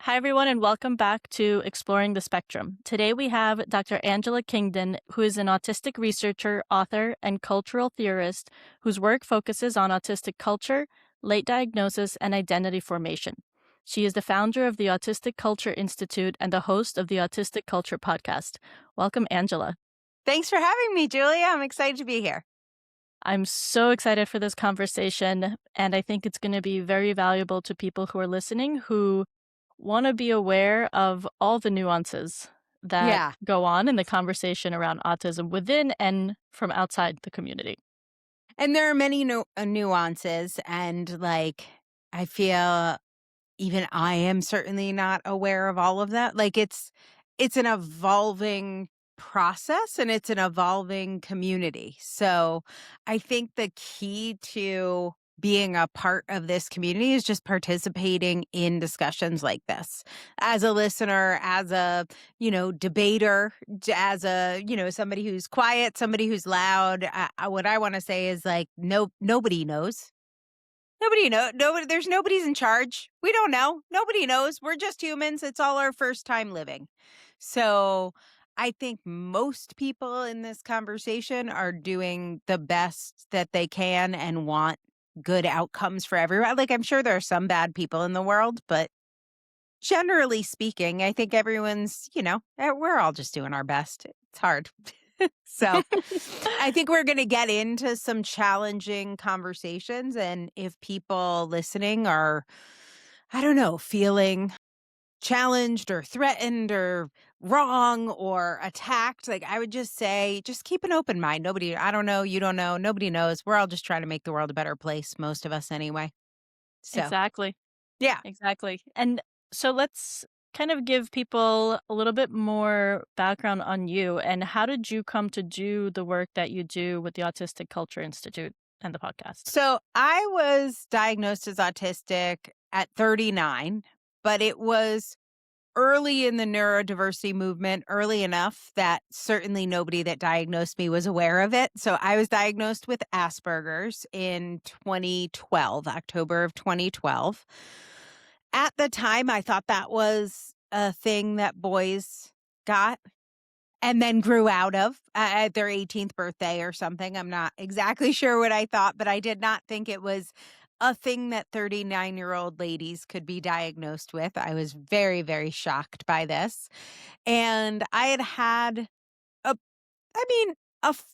Hi, everyone, and welcome back to Exploring the Spectrum. Today we have Dr. Angela Kingdon, who is an autistic researcher, author, and cultural theorist whose work focuses on autistic culture, late diagnosis, and identity formation. She is the founder of the Autistic Culture Institute and the host of the Autistic Culture Podcast. Welcome, Angela. Thanks for having me, Julia. I'm excited to be here. I'm so excited for this conversation, and I think it's going to be very valuable to people who are listening who want to be aware of all the nuances that go on in the conversation around autism within and from outside the community. And there are many nuances, and I feel even I am certainly not aware of all of that. It's an evolving process and it's an evolving community. So I think the key to being a part of this community is just participating in discussions like this as a listener, as a, debater, as a, somebody who's quiet, somebody who's loud. What I want to say is nobody knows. Nobody knows. Nobody's in charge. We don't know. Nobody knows. We're just humans. It's all our first time living. So I think most people in this conversation are doing the best that they can and want good outcomes for everyone. I'm sure there are some bad people in the world, but generally speaking, I think everyone's, we're all just doing our best. It's hard. So I think we're going to get into some challenging conversations. And if people listening are, feeling challenged or threatened or wrong or attacked, I would just say, just keep an open mind. I don't know, you don't know, nobody knows. We're all just trying to make the world a better place, most of us anyway. So, Exactly. yeah. Exactly. And so let's kind of give people a little bit more background on you and how did you come to do the work that you do with the Autistic Culture Institute and the podcast? So I was diagnosed as autistic at 39, but it was early in the neurodiversity movement, early enough that certainly nobody that diagnosed me was aware of it. So I was diagnosed with Asperger's in 2012, October of 2012. At the time, I thought that was a thing that boys got and then grew out of at their 18th birthday or something. I'm not exactly sure what I thought, but I did not think it was a thing that 39-year-old ladies could be diagnosed with. I was very, very shocked by this. And I had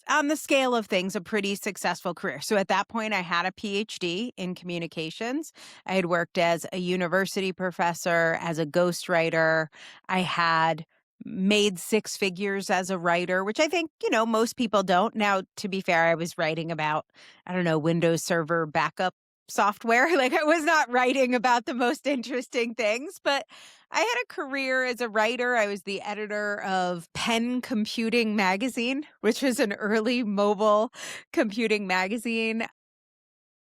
on the scale of things, a pretty successful career. So at that point, I had a PhD in communications. I had worked as a university professor, as a ghostwriter. I had made six figures as a writer, which I think, most people don't. Now, to be fair, I was writing about, Windows Server backup software. I was not writing about the most interesting things, but I had a career as a writer. I was the editor of Pen Computing Magazine, which was an early mobile computing magazine.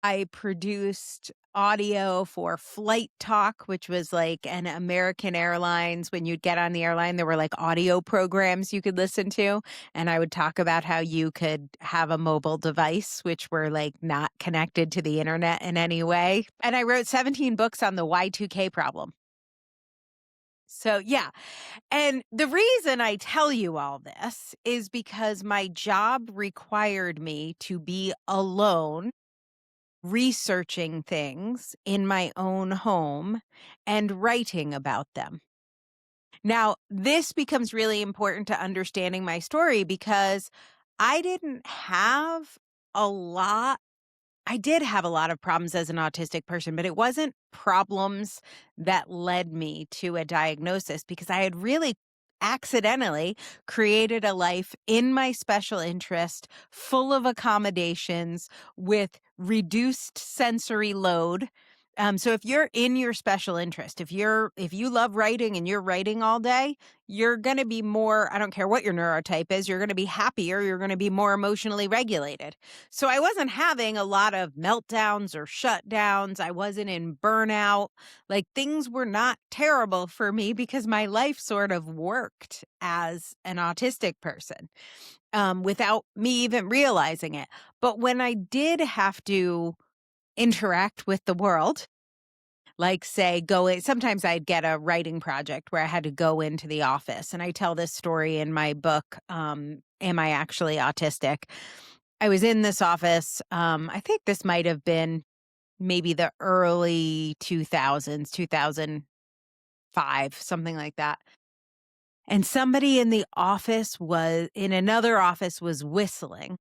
I produced audio for Flight Talk, which was an American Airlines. When you'd get on the airline, there were audio programs you could listen to. And I would talk about how you could have a mobile device, which were not connected to the internet in any way. And I wrote 17 books on the Y2K problem. So, yeah. And the reason I tell you all this is because my job required me to be alone researching things in my own home and writing about them. Now, this becomes really important to understanding my story because I didn't have a lot. I did have a lot of problems as an autistic person, but it wasn't problems that led me to a diagnosis because I had really accidentally created a life in my special interest, full of accommodations with reduced sensory load. So if you're in your special interest, if you love writing and you're writing all day, you're going to be more, I don't care what your neurotype is, you're going to be happier, you're going to be more emotionally regulated. So I wasn't having a lot of meltdowns or shutdowns. I wasn't in burnout. Things were not terrible for me because my life sort of worked as an autistic person without me even realizing it. But when I did have to interact with the world, Like, say, go in. Sometimes I'd get a writing project where I had to go into the office. And I tell this story in my book, Am I Actually Autistic? I was in this office. I think this might have been maybe the early 2000s, 2005, something like that. And somebody in another office was whistling.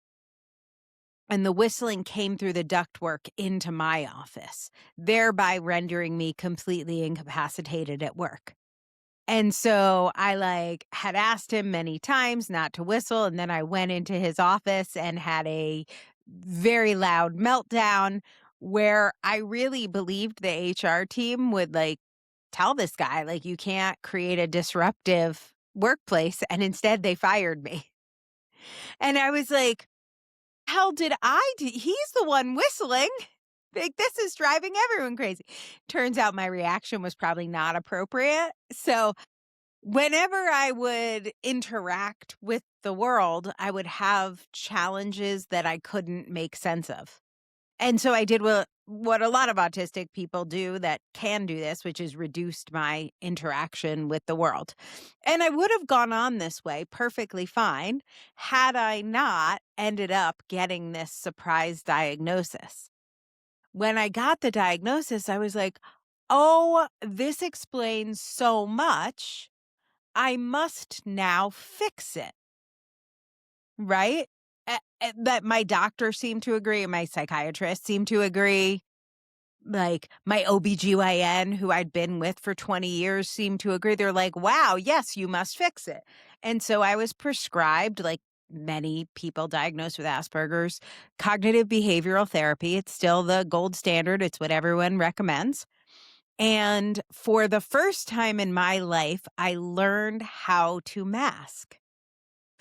And the whistling came through the ductwork into my office, thereby rendering me completely incapacitated at work. And so I had asked him many times not to whistle. And then I went into his office and had a very loud meltdown where I really believed the HR team would tell this guy, you can't create a disruptive workplace. And instead they fired me. And I was like, hell did I do? He's the one whistling. This is driving everyone crazy. Turns out my reaction was probably not appropriate. So whenever I would interact with the world, I would have challenges that I couldn't make sense of. And so I did what a lot of autistic people do that can do this, which is reduced my interaction with the world. And I would have gone on this way perfectly fine had I not ended up getting this surprise diagnosis. When I got the diagnosis, I was like, oh, this explains so much. I must now fix it. Right? That my doctor seemed to agree, and my psychiatrist seemed to agree. My OBGYN, who I'd been with for 20 years, seemed to agree. They're like, wow, yes, you must fix it. And so I was prescribed, like many people diagnosed with Asperger's, cognitive behavioral therapy. It's still the gold standard. It's what everyone recommends. And for the first time in my life, I learned how to mask.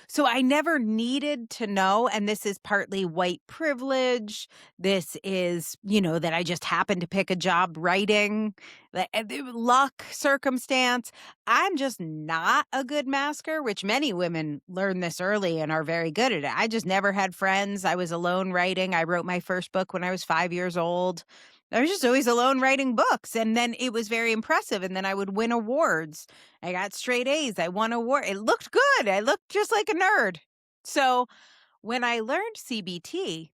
So I never needed to know, and this is partly white privilege. This is, that I just happened to pick a job writing, luck, circumstance. I'm just not a good masker, which many women learn this early and are very good at it. I just never had friends. I was alone writing. I wrote my first book when I was 5 years old. I was just always alone writing books. And then it was very impressive. And then I would win awards. I got straight A's. I won award. It looked good. I looked just like a nerd. So when I learned CBT,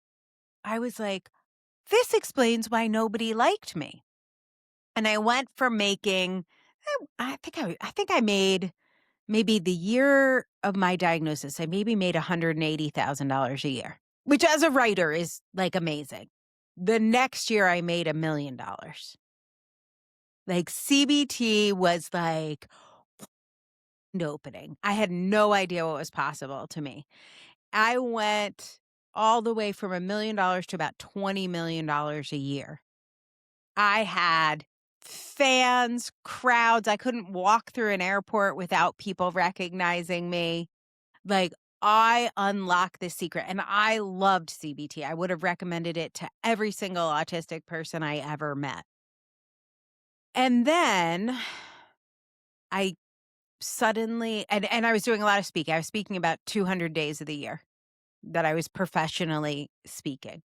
I was like, this explains why nobody liked me. And I went from making, I think I made maybe the year of my diagnosis, I maybe made $180,000 a year, which as a writer is amazing. The next year I made $1 million. CBT was opening. I had no idea what was possible to me. I went all the way from $1 million to about $20 million a year. I had fans, crowds. I couldn't walk through an airport without people recognizing me. I unlocked this secret, and I loved CBT. I would have recommended it to every single autistic person I ever met. And then I suddenly, and I was doing a lot of speaking. I was speaking about 200 days of the year that I was professionally speaking.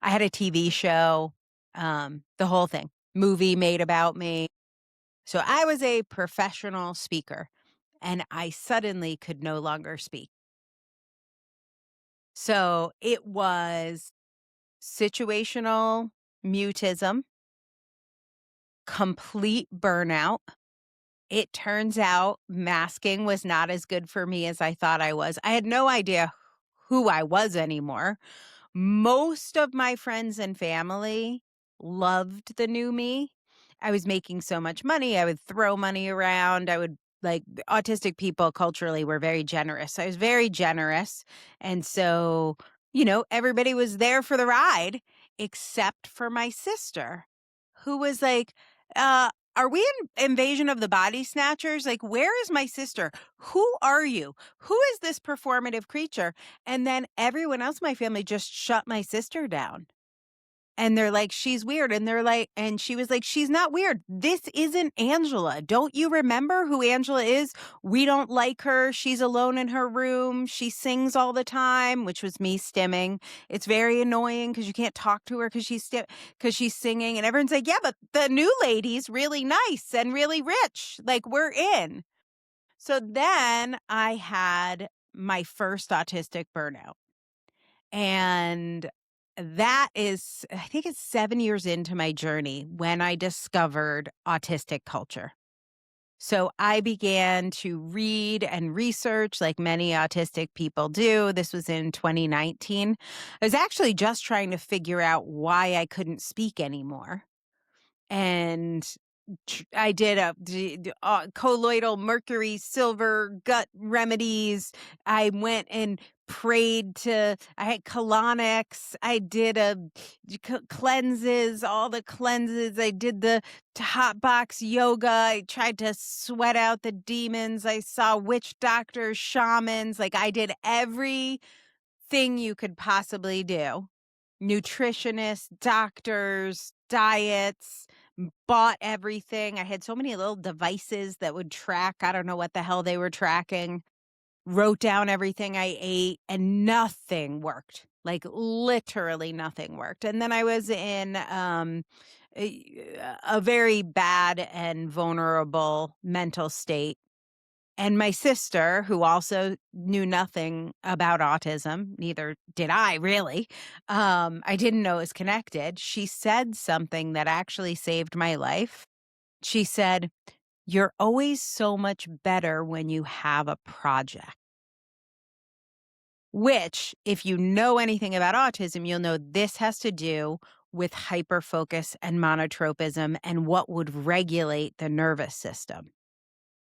I had a TV show, the whole thing, movie made about me. So I was a professional speaker, and I suddenly could no longer speak. So it was situational mutism, complete burnout. It turns out masking was not as good for me as I thought I was. I had no idea who I was anymore. Most of my friends and family loved the new me. I was making so much money. I would throw money around. Autistic people culturally were very generous. I was very generous. And so, everybody was there for the ride except for my sister, who was are we in Invasion of the Body Snatchers? Where is my sister? Who are you? Who is this performative creature? And then everyone else in my family just shut my sister down. And they're like, she's weird. And they're like, and she was like, she's not weird. This isn't Angela. Don't you remember who Angela is? We don't like her. She's alone in her room. She sings all the time, which was me stimming. It's very annoying because you can't talk to her because she's singing. And everyone's like, yeah, but the new lady's really nice and really rich. Like, we're in. So then I had my first autistic burnout. And that is, I think it's 7 years into my journey when I discovered autistic culture. So I began to read and research like many autistic people do. This was in 2019. I was actually just trying to figure out why I couldn't speak anymore. And I did colloidal mercury silver gut remedies. I went and I had colonics. I did cleanses, all the cleanses. I did the hot box yoga. I tried to sweat out the demons. I saw witch doctors, shamans. Like, I did everything you could possibly do. Nutritionists, doctors, diets, bought everything. I had so many little devices that would track. I don't know what the hell they were tracking. Wrote down everything I ate and nothing worked. Like, literally nothing worked. And then I was in a very bad and vulnerable mental state. And my sister, who also knew nothing about autism, neither did I really, I didn't know it was connected. She said something that actually saved my life. She said, "You're always so much better when you have a project." Which, if you know anything about autism, you'll know this has to do with hyperfocus and monotropism and what would regulate the nervous system.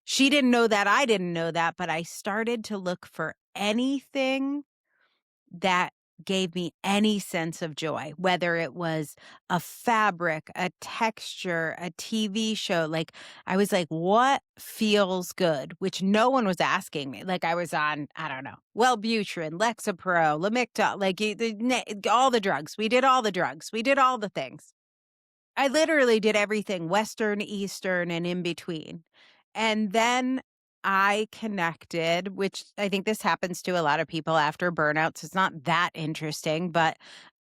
She didn't know that. I didn't know that. But I started to look for anything that gave me any sense of joy, whether it was a fabric, a texture, a TV show. Like, I was like, what feels good? Which no one was asking me. Like, I was on, I don't know, Wellbutrin, Lexapro, Lamictal, like all the drugs. We did all the drugs. We did all the things. I literally did everything, Western, Eastern, and in between. And then I connected, which I think this happens to a lot of people after burnouts. It's not that interesting, but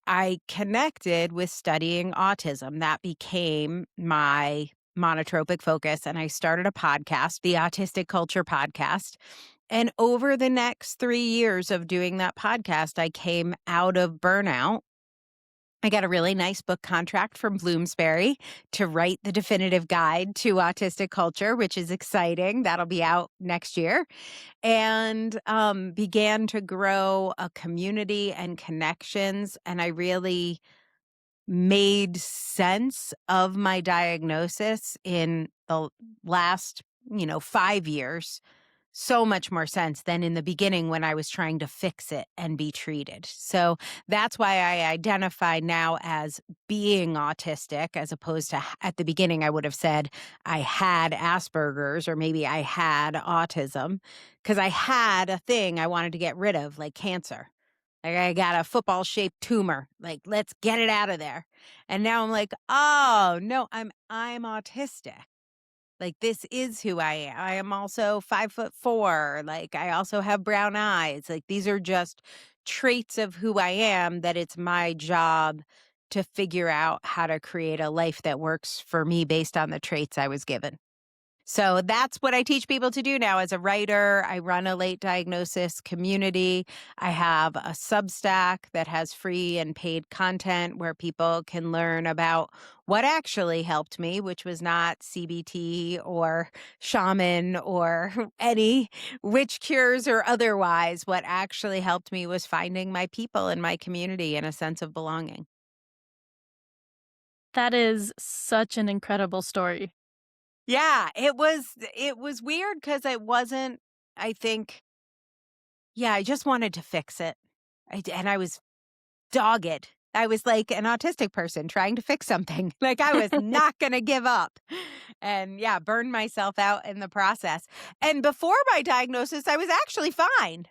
I connected with studying autism. That became my monotropic focus. And I started a podcast, the Autistic Culture Podcast. And over the next 3 years of doing that podcast, I came out of burnout. I got a really nice book contract from Bloomsbury to write the definitive guide to autistic culture, which is exciting. That'll be out next year. And began to grow a community and connections. And I really made sense of my diagnosis in the last, 5 years. So much more sense than in the beginning when I was trying to fix it and be treated. So that's why I identify now as being autistic, as opposed to at the beginning, I would have said I had Asperger's or maybe I had autism, because I had a thing I wanted to get rid of, like cancer. Like, I got a football shaped tumor. Like, let's get it out of there. And now I'm like, oh no, I'm autistic. Like, this is who I am. I am also 5'4". Like, I also have brown eyes. Like, these are just traits of who I am, that it's my job to figure out how to create a life that works for me based on the traits I was given. So that's what I teach people to do now. As a writer, I run a late diagnosis community. I have a Substack that has free and paid content where people can learn about what actually helped me, which was not CBT or shaman or any witch cures or otherwise. What actually helped me was finding my people in my community and a sense of belonging. That is such an incredible story. Yeah, it was weird because it wasn't, I think, yeah, I just wanted to fix it. And I was dogged. I was like an autistic person trying to fix something. Like, I was not going to give up. And yeah, burned myself out in the process. And before my diagnosis, I was actually fine.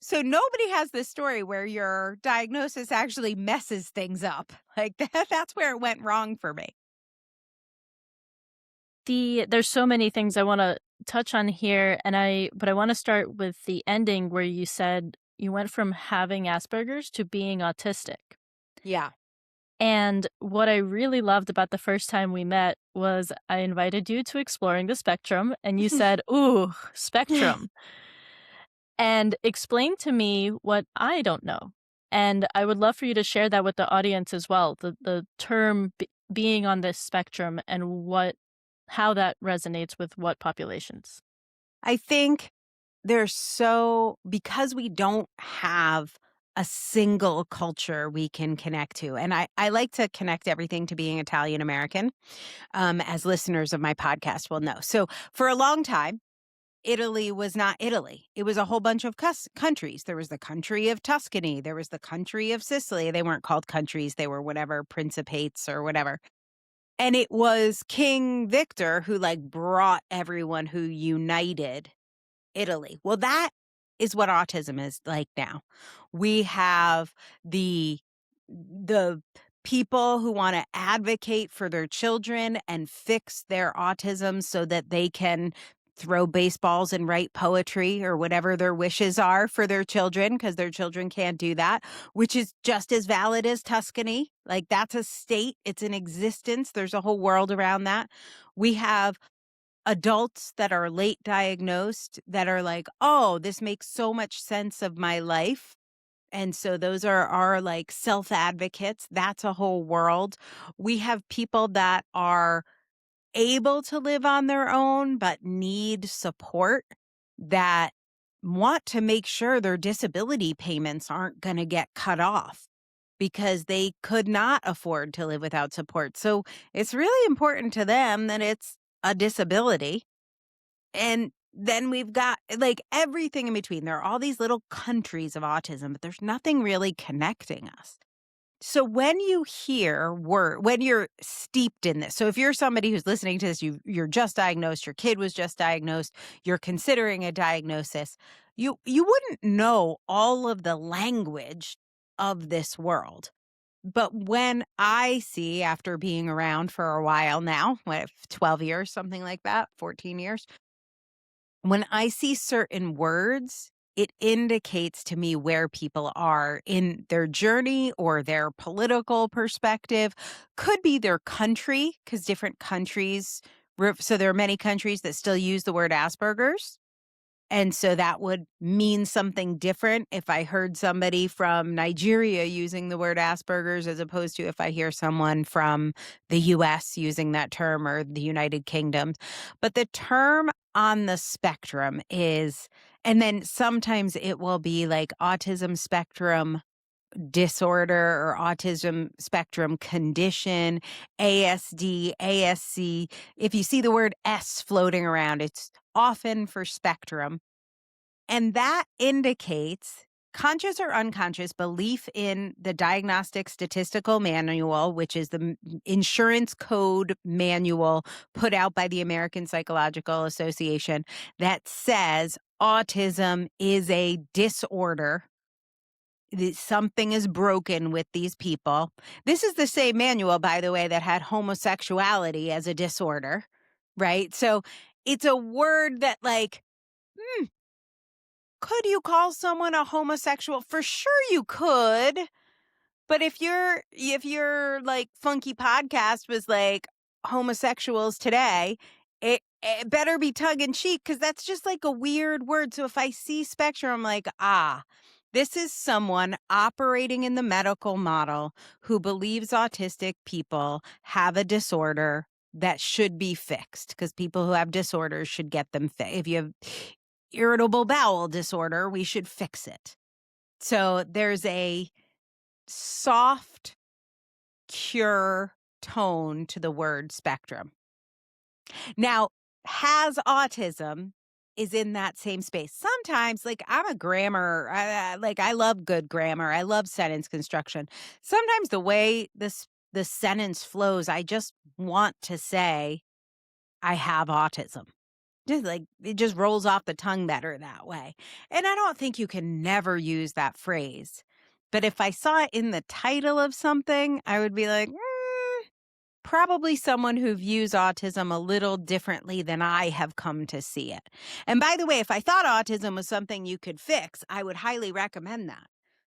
So nobody has this story where your diagnosis actually messes things up. Like that's where it went wrong for me. There's so many things I wanna touch on here, but I wanna start with the ending where you said you went from having Asperger's to being autistic. Yeah. And what I really loved about the first time we met was I invited you to exploring the spectrum, and you said, "Ooh, spectrum," and explain to me what I don't know. And I would love for you to share that with the audience as well, the term being on this spectrum and how that resonates with what populations. I think because we don't have a single culture we can connect to. And I like to connect everything to being Italian American, as listeners of my podcast will know. So for a long time, Italy was not Italy. It was a whole bunch of countries. There was the country of Tuscany. There was the country of Sicily. They weren't called countries. They were whatever, principates or whatever. And it was King Victor who like brought everyone, who united Italy. Well, that is what autism is like now. We have the people who want to advocate for their children and fix their autism so that they can throw baseballs and write poetry or whatever their wishes are for their children, because their children can't do that, which is just as valid as Tuscany. Like that's a state, it's an existence. There's a whole world around that. We have adults that are late diagnosed that are like, oh, this makes so much sense of my life. And so those are our like self advocates. That's a whole world. We have people that are able to live on their own, but need support, that want to make sure their disability payments aren't going to get cut off because they could not afford to live without support. So it's really important to them that it's a disability. And then we've got like everything in between. There are all these little countries of autism, but there's nothing really connecting us. So when you hear when you're steeped in this, so if you're somebody who's listening to this, you're just diagnosed, your kid was just diagnosed, you're considering a diagnosis, you wouldn't know all of the language of this world. But when I see, after being around for a while now, 12 years, something like that, 14 years, when I see certain words, it indicates to me where people are in their journey or their political perspective. Could be their country, because different countries, so there are many countries that still use the word Asperger's. And so that would mean something different if I heard somebody from Nigeria using the word Asperger's, as opposed to if I hear someone from the US using that term, or the United Kingdom. But the term on the spectrum is, and then sometimes it will be like autism spectrum disorder or autism spectrum condition, ASD, ASC. If you see the word S floating around, it's often for spectrum. And that indicates conscious or unconscious belief in the Diagnostic Statistical Manual, which is the insurance code manual put out by the American Psychological Association, that says autism is a disorder. Something is broken with these people. This is the same manual, by the way, that had homosexuality as a disorder, right? So it's a word that, like, could you call someone a homosexual? For sure you could. But if your like funky podcast was like homosexuals today, it better be tongue in cheek, because that's just like a weird word. So if I see spectrum, I'm like, this is someone operating in the medical model who believes autistic people have a disorder that should be fixed, because people who have disorders should get them fixed. If you have irritable bowel disorder, we should fix it. So there's a soft, cure tone to the word spectrum. Now, has autism is in that same space. Sometimes, like, I'm a grammar, I love good grammar. I love sentence construction. Sometimes the way the sentence flows, I just want to say, I have autism. Just like it just rolls off the tongue better that way. And I don't think you can never use that phrase. But if I saw it in the title of something, I would be like, probably someone who views autism a little differently than I have come to see it. And by the way, if I thought autism was something you could fix, I would highly recommend that.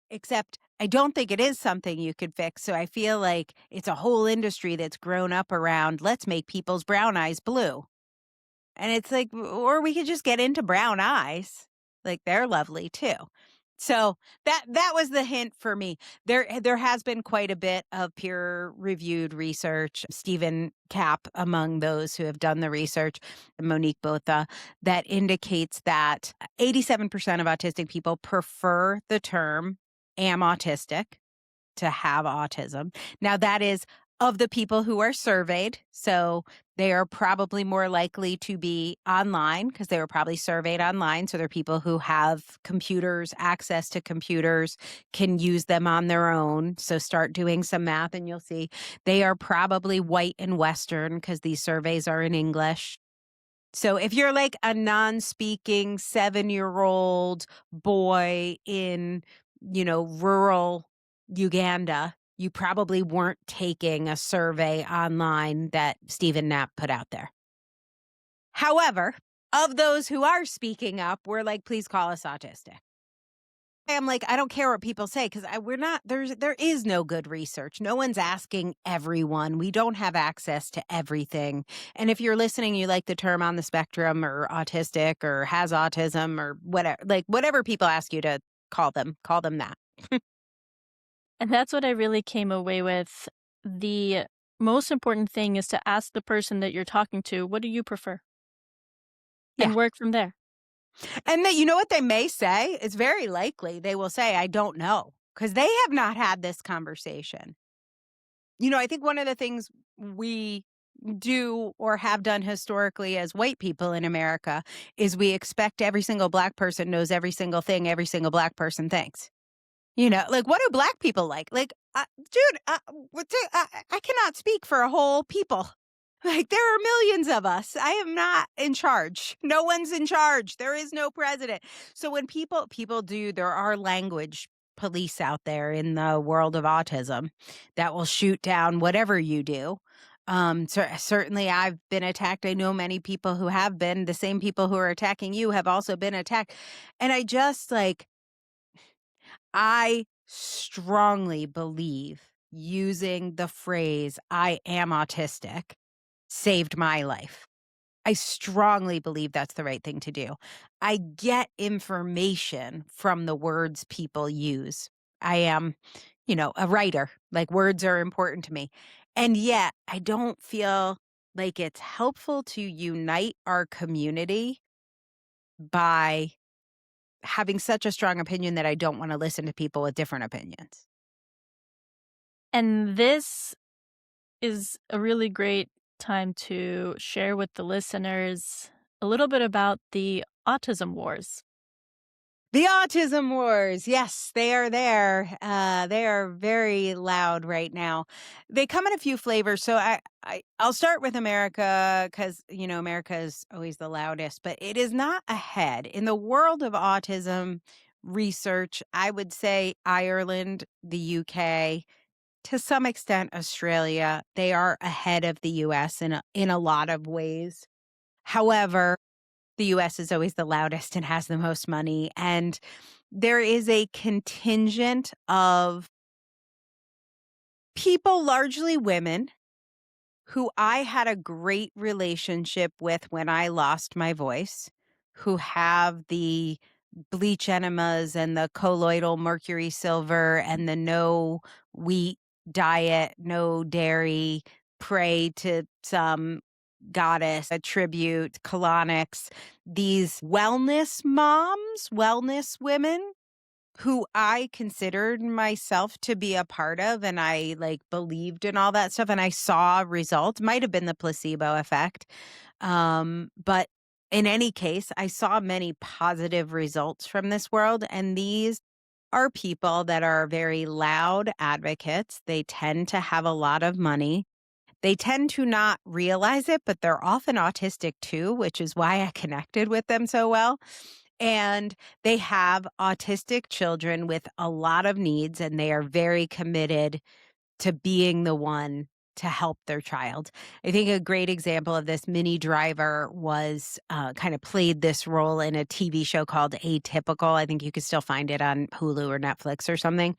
Except I don't think it is something you could fix. So I feel like it's a whole industry that's grown up around let's make people's brown eyes blue. And it's like, or we could just get into brown eyes. Like they're lovely too. So that was the hint for me. There has been quite a bit of peer-reviewed research, Stephen Kapp among those who have done the research, and Monique Botha, that indicates that 87% of autistic people prefer the term am autistic to have autism. Now, that is of the people who are surveyed. So they are probably more likely to be online because they were probably surveyed online. So they're people who have computers, access to computers, can use them on their own. So start doing some math and you'll see they are probably white and Western because these surveys are in English. So if you're like a non-speaking 7-year-old boy in, rural Uganda, you probably weren't taking a survey online that Stephen Knapp put out there. However, of those who are speaking up, we're like, please call us autistic. I'm like, I don't care what people say because we're not, there is no good research. No one's asking everyone. We don't have access to everything. And if you're listening, you like the term on the spectrum or autistic or has autism or whatever, like whatever people ask you to call them that. And that's what I really came away with. The most important thing is to ask the person that you're talking to, what do you prefer? Yeah. And work from there. And you know what they may say? It's very likely they will say, I don't know, because they have not had this conversation. I think one of the things we do or have done historically as white people in America is we expect every single Black person knows every single thing every single Black person thinks. Like what do Black people like? Like, dude, I cannot speak for a whole people. Like there are millions of us. I am not in charge. No one's in charge. There is no president. So when people do, there are language police out there in the world of autism that will shoot down whatever you do. Certainly I've been attacked. I know many people who have been. The same people who are attacking you have also been attacked. And I strongly believe using the phrase, I am autistic, saved my life. I strongly believe that's the right thing to do. I get information from the words people use. I am, a writer. Like words are important to me. And yet I don't feel like it's helpful to unite our community by having such a strong opinion that I don't want to listen to people with different opinions. And this is a really great time to share with the listeners a little bit about the Autism Wars. The Autism Wars. Yes, they are there. They are very loud right now. They come in a few flavors. So I'll start with America because, America is always the loudest, but it is not ahead. In the world of autism research, I would say Ireland, the UK, to some extent Australia, they are ahead of the US in a lot of ways. However, the US is always the loudest and has the most money. And there is a contingent of people, largely women, who I had a great relationship with when I lost my voice, who have the bleach enemas and the colloidal mercury silver and the no wheat diet, no dairy, pray to some goddess, attribute colonics, these wellness moms, wellness women who I considered myself to be a part of and I believed in all that stuff and I saw results. Might have been the placebo effect. But in any case, I saw many positive results from this world. And these are people that are very loud advocates. They tend to have a lot of money. They tend to not realize it, but they're often autistic too, which is why I connected with them so well. And they have autistic children with a lot of needs, and they are very committed to being the one to help their child. I think a great example of this, Minnie Driver was kind of played this role in a TV show called Atypical. I think you can still find it on Hulu or Netflix or something.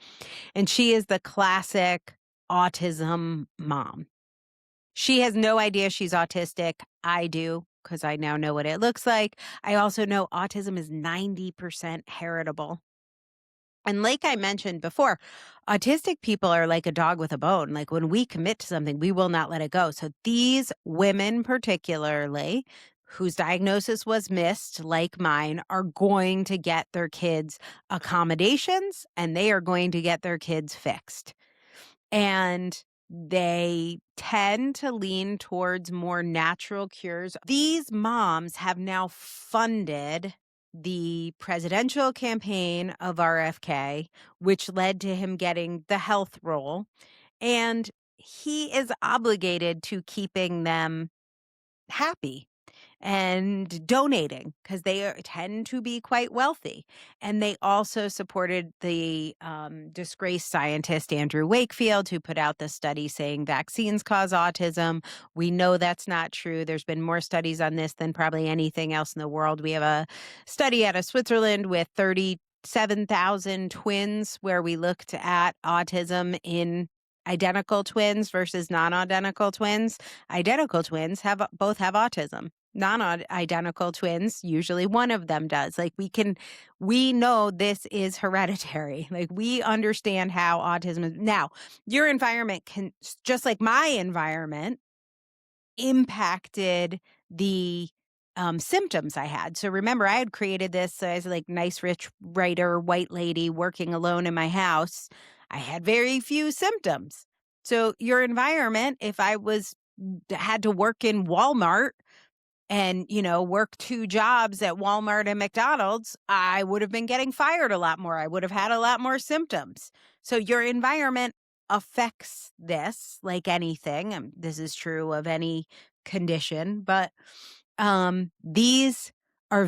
And she is the classic autism mom. She has no idea she's autistic. I do, because I now know what it looks like. I also know autism is 90% heritable. And like I mentioned before, autistic people are like a dog with a bone. Like when we commit to something, we will not let it go. So these women, particularly, whose diagnosis was missed, like mine, are going to get their kids accommodations and they are going to get their kids fixed. And they tend to lean towards more natural cures. These moms have now funded the presidential campaign of RFK, which led to him getting the health role. And he is obligated to keeping them happy and donating because tend to be quite wealthy. And they also supported the disgraced scientist Andrew Wakefield, who put out the study saying vaccines cause autism. We know that's not true. There's been more studies on this than probably anything else in the world. We have a study out of Switzerland with 37,000 twins where we looked at autism in identical twins versus non-identical twins. Identical twins both have autism. Non-identical twins, usually one of them does. Like we know this is hereditary. Like we understand how autism is. Now, your environment can, just like my environment, impacted the symptoms I had. So remember, I had created this as like nice, rich writer, white lady working alone in my house. I had very few symptoms. So your environment, if I had to work in Walmart and, work 2 jobs at Walmart and McDonald's, I would have been getting fired a lot more. I would have had a lot more symptoms. So your environment affects this like anything. This is true of any condition, but these are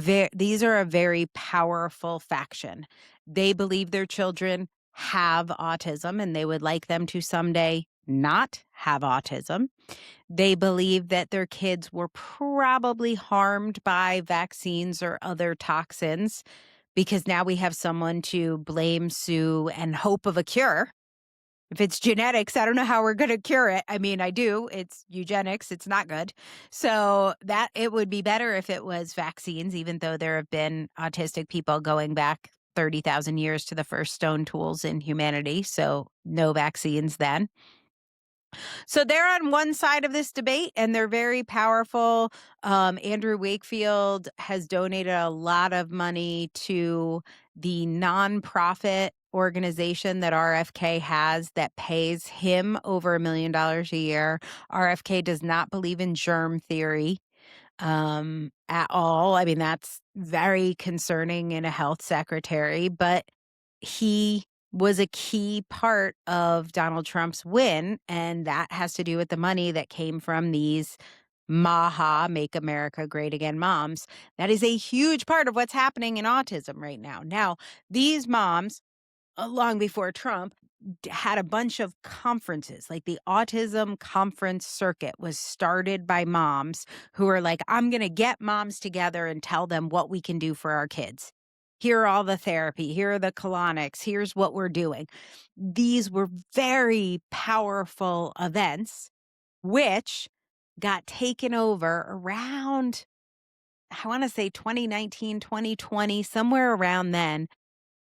a very powerful faction. They believe their children have autism and they would like them to someday not have autism. They believe that their kids were probably harmed by vaccines or other toxins because now we have someone to blame, sue, and hope of a cure. If it's genetics, I don't know how we're going to cure it. I mean, I do. It's eugenics. It's not good. So that it would be better if it was vaccines, even though there have been autistic people going back 30,000 years to the first stone tools in humanity. So no vaccines then. So they're on one side of this debate and they're very powerful. Andrew Wakefield has donated a lot of money to the nonprofit organization that RFK has that pays him over $1 million a year. RFK does not believe in germ theory at all. I mean, that's very concerning in a health secretary, but he was a key part of Donald Trump's win, and that has to do with the money that came from these MAHA, Make America Great Again moms. That is a huge part of what's happening in autism right now. Now, these moms, long before Trump, had a bunch of conferences. Like the autism conference circuit was started by moms who are like, I'm going to get moms together and tell them what we can do for our kids. Here are all the therapy. Here are the colonics. Here's what we're doing. These were very powerful events, which got taken over around, I want to say 2019, 2020, somewhere around then,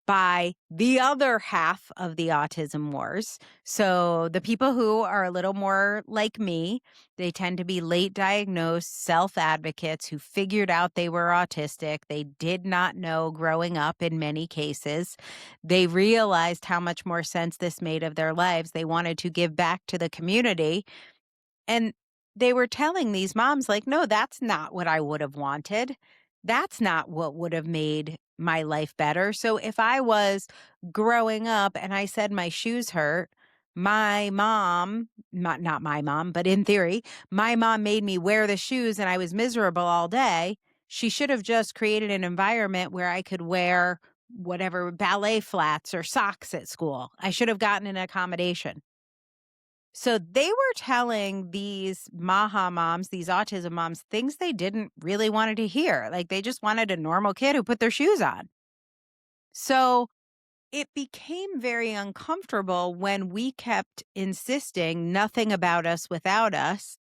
by the other half of the Autism Wars. So the people who are a little more like me, they tend to be late diagnosed self-advocates who figured out they were autistic. They did not know growing up in many cases. They realized how much more sense this made of their lives. They wanted to give back to the community. And they were telling these moms, like, no, that's not what I would have wanted. That's not what would have made my life better. So if I was growing up and I said my shoes hurt, my mom, not my mom, but in theory, my mom made me wear the shoes and I was miserable all day. She should have just created an environment where I could wear whatever ballet flats or socks at school. I should have gotten an accommodation. So they were telling these MAHA moms, these autism moms, things they didn't really wanted to hear. Like they just wanted a normal kid who put their shoes on. So it became very uncomfortable when we kept insisting nothing about us without us.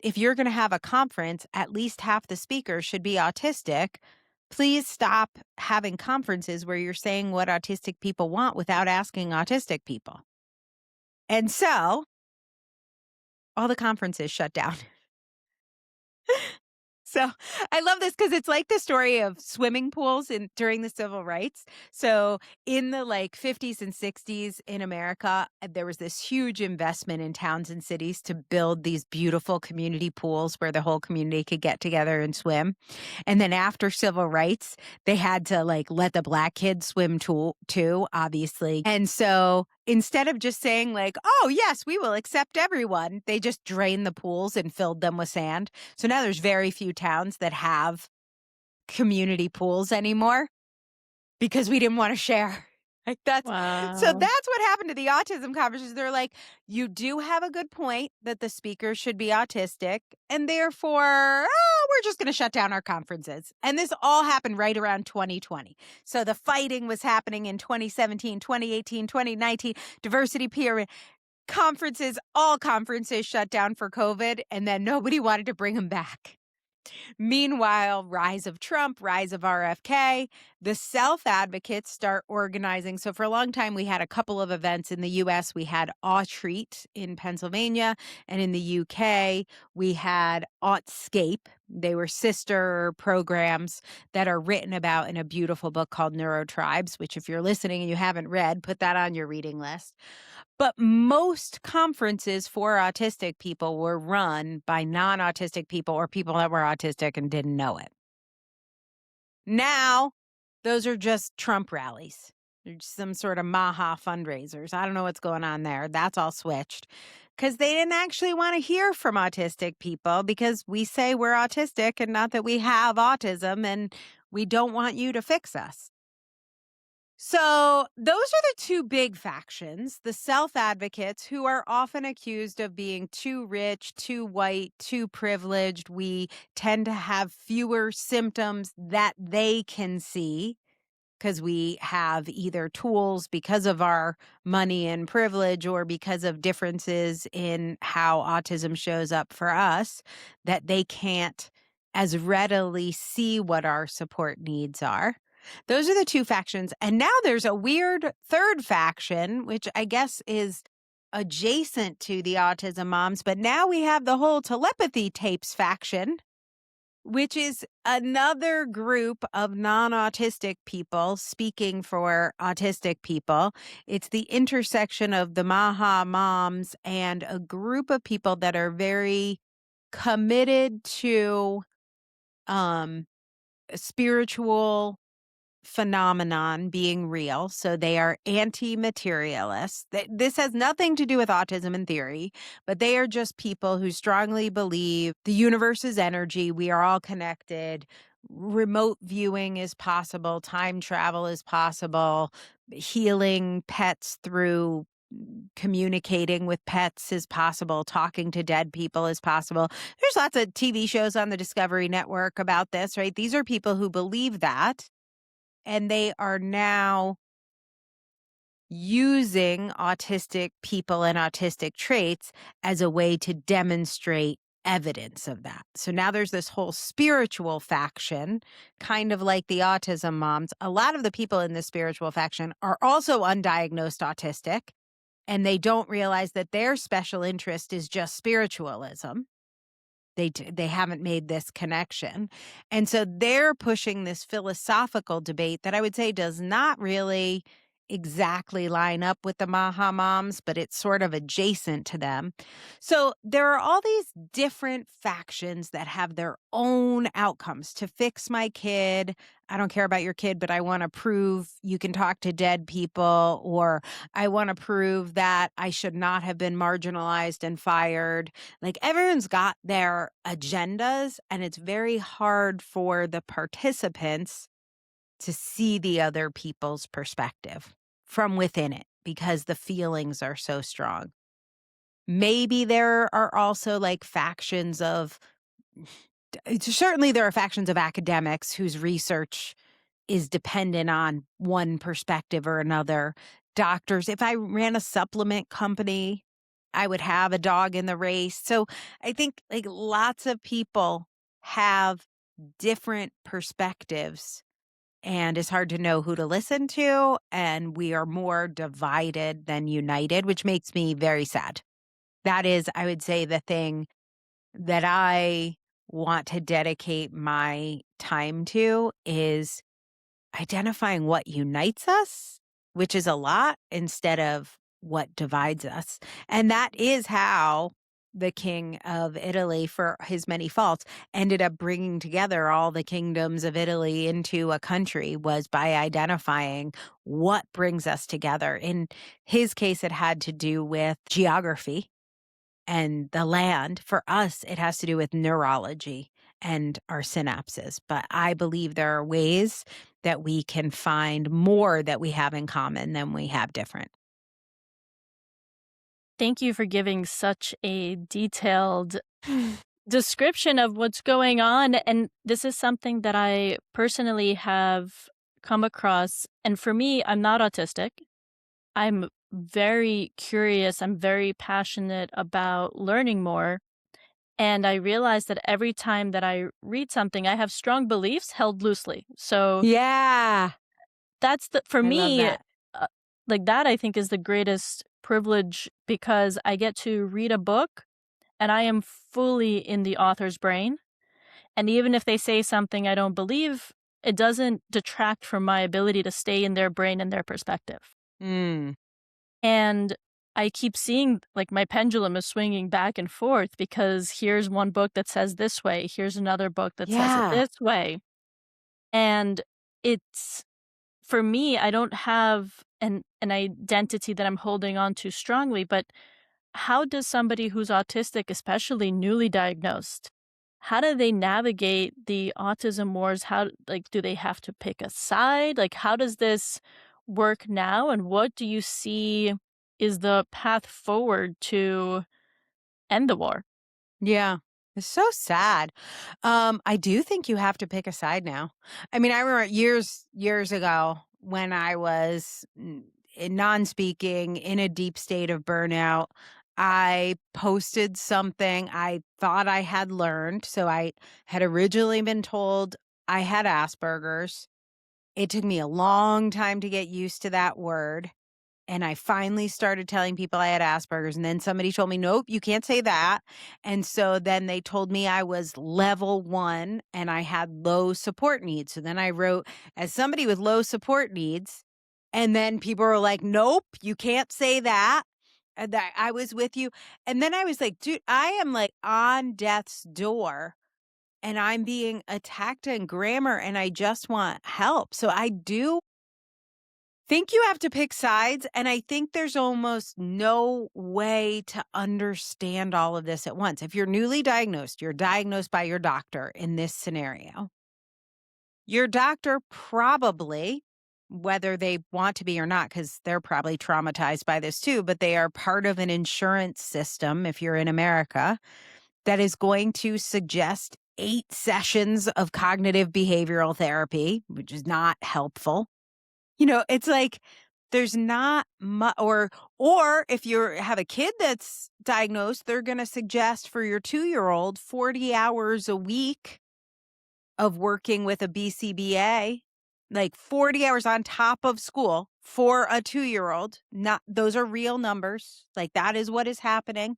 If you're going to have a conference, at least half the speakers should be autistic. Please stop having conferences where you're saying what autistic people want without asking autistic people. And so all the conferences shut down. So I love this because it's like the story of swimming pools during the civil rights. So in the 50s and 60s in America, there was this huge investment in towns and cities to build these beautiful community pools where the whole community could get together and swim. And then after civil rights, they had to let the Black kids swim too, obviously. And so instead of just saying oh, yes, we will accept everyone, they just drained the pools and filled them with sand. So now there's very few towns that have community pools anymore because we didn't want to share. So that's what happened to the autism conversations. They're like, you do have a good point that the speakers should be autistic, and therefore, we're just going to shut down our conferences. And this all happened right around 2020. So the fighting was happening in 2017, 2018, 2019, diversity peer conferences, all conferences shut down for COVID, and then nobody wanted to bring them back. Meanwhile, rise of Trump, rise of RFK, the self-advocates start organizing. So for a long time, we had a couple of events in the U.S. We had Autreat in Pennsylvania, and in the U.K., we had Autscape. They were sister programs that are written about in a beautiful book called Neurotribes, which if you're listening and you haven't read, put that on your reading list. But most conferences for autistic people were run by non-autistic people or people that were autistic and didn't know it. Now, those are just Trump rallies. They're just some sort of MAHA fundraisers. I don't know what's going on there. That's all switched because they didn't actually want to hear from autistic people because we say we're autistic and not that we have autism, and we don't want you to fix us. So those are the two big factions, the self-advocates who are often accused of being too rich, too white, too privileged. We tend to have fewer symptoms that they can see because we have either tools because of our money and privilege or because of differences in how autism shows up for us that they can't as readily see what our support needs are. Those are the two factions. And now there's a weird third faction, which I guess is adjacent to the autism moms. But now we have the whole telepathy tapes faction, which is another group of non-autistic people speaking for autistic people. It's the intersection of the MAHA moms and a group of people that are very committed to spiritual phenomenon being real. So they are anti-materialists. This has nothing to do with autism in theory, but they are just people who strongly believe the universe is energy. We are all connected. Remote viewing is possible. Time travel is possible. Healing pets through communicating with pets is possible. Talking to dead people is possible. There's lots of TV shows on the Discovery Network about this, right? These are people who believe that. And they are now using autistic people and autistic traits as a way to demonstrate evidence of that. So now there's this whole spiritual faction, kind of like the autism moms. A lot of the people in this spiritual faction are also undiagnosed autistic, and they don't realize that their special interest is just spiritualism. They haven't made this connection. And so they're pushing this philosophical debate that I would say does not really exactly line up with the Maha Moms, but it's sort of adjacent to them. So there are all these different factions that have their own outcomes to fix my kid. I don't care about your kid, but I want to prove you can talk to dead people, or I want to prove that I should not have been marginalized and fired. Like everyone's got their agendas, and it's very hard for the participants to see the other people's perspective from within it because the feelings are so strong. Maybe there are also like factions of, certainly there are factions of academics whose research is dependent on one perspective or another. Doctors, if I ran a supplement company, I would have a dog in the race. So I think like lots of people have different perspectives, and it's hard to know who to listen to. And we are more divided than united, which makes me very sad. That is, I would say, the thing that I want to dedicate my time to is identifying what unites us, which is a lot, instead of what divides us. And that is how the king of Italy, for his many faults, ended up bringing together all the kingdoms of Italy into a country, was by identifying what brings us together. In his case, it had to do with geography and the land. For us, it has to do with neurology and our synapses. But I believe there are ways that we can find more that we have in common than we have different. Thank you for giving such a detailed description of what's going on. And this is something that I personally have come across. And for me, I'm not autistic. I'm very curious. I'm very passionate about learning more. And I realize that every time that I read something, I have strong beliefs held loosely. So Yeah, that's for I love me, that. like that, I think is the greatest privilege because I get to read a book and I am fully in the author's brain. And even if they say something I don't believe, it doesn't detract from my ability to stay in their brain and their perspective. Mm, And I keep seeing like my pendulum is swinging back and forth because here's one book that says this way, here's another book that says it yeah. this way. And it's for me, I don't have an identity that I'm holding on to strongly, but how does somebody who's autistic, especially newly diagnosed, how do they navigate the autism wars? How like do they have to pick a side? Like how does this work now and what do you see is the path forward to end the war? Yeah. It's so sad. I do think you have to pick a side now. I mean, I remember years ago when I was non-speaking in a deep state of burnout, I posted something I thought I had learned. So I had originally been told I had Asperger's. It took me a long time to get used to that word. And I finally started telling people I had Asperger's, and then somebody told me, "Nope, you can't say that." And so then they told me I was level 1 and I had low support needs. So then I wrote as somebody with low support needs, and then people were like, "Nope, you can't say that." And that I was with you. And then I was like, "Dude, I am like on death's door and I'm being attacked in grammar and I just want help." So I do think you have to pick sides, and I think there's almost no way to understand all of this at once. If you're newly diagnosed, you're diagnosed by your doctor in this scenario. Your doctor probably, whether they want to be or not, because they're probably traumatized by this too, but they are part of an insurance system, if you're in America, that is going to suggest 8 sessions of cognitive behavioral therapy, which is not helpful. It's like there's not much, or if you have a kid that's diagnosed, they're going to suggest for your 2-year-old 40 hours a week of working with a BCBA, like 40 hours on top of school for a 2-year-old. Not those are real numbers. Like that is what is happening.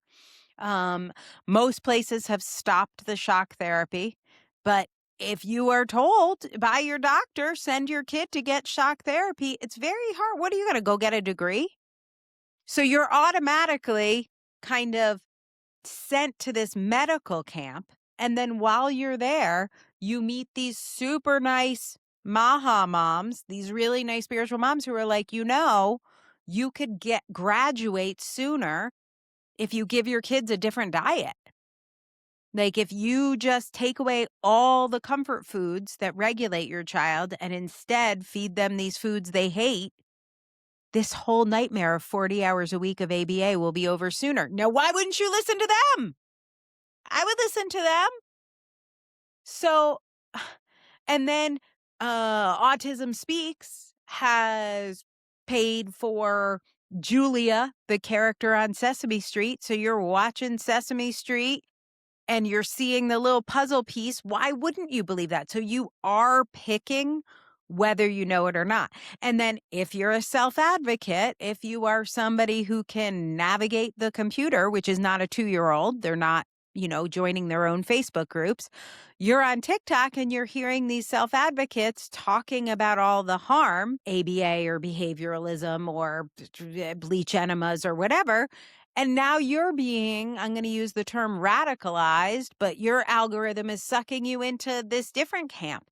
Um, Most places have stopped the shock therapy, but if you are told by your doctor, send your kid to get shock therapy, it's very hard. What are you going to go get a degree? So you're automatically kind of sent to this medical camp. And then while you're there, you meet these super nice Maha moms, these really nice spiritual moms who are like, you could graduate sooner if you give your kids a different diet. Like if you just take away all the comfort foods that regulate your child and instead feed them these foods they hate, this whole nightmare of 40 hours a week of ABA will be over sooner. Now, why wouldn't you listen to them? I would listen to them. So, and then Autism Speaks has paid for Julia, the character on Sesame Street. So you're watching Sesame Street and you're seeing the little puzzle piece. Why wouldn't you believe that? So you are picking whether you know it or not. And then if you're a self-advocate, if you are somebody who can navigate the computer, which is not a 2-year-old, they're not, joining their own Facebook groups, you're on TikTok and you're hearing these self-advocates talking about all the harm, ABA or behavioralism or bleach enemas or whatever. And now you're being, I'm going to use the term radicalized, but your algorithm is sucking you into this different camp.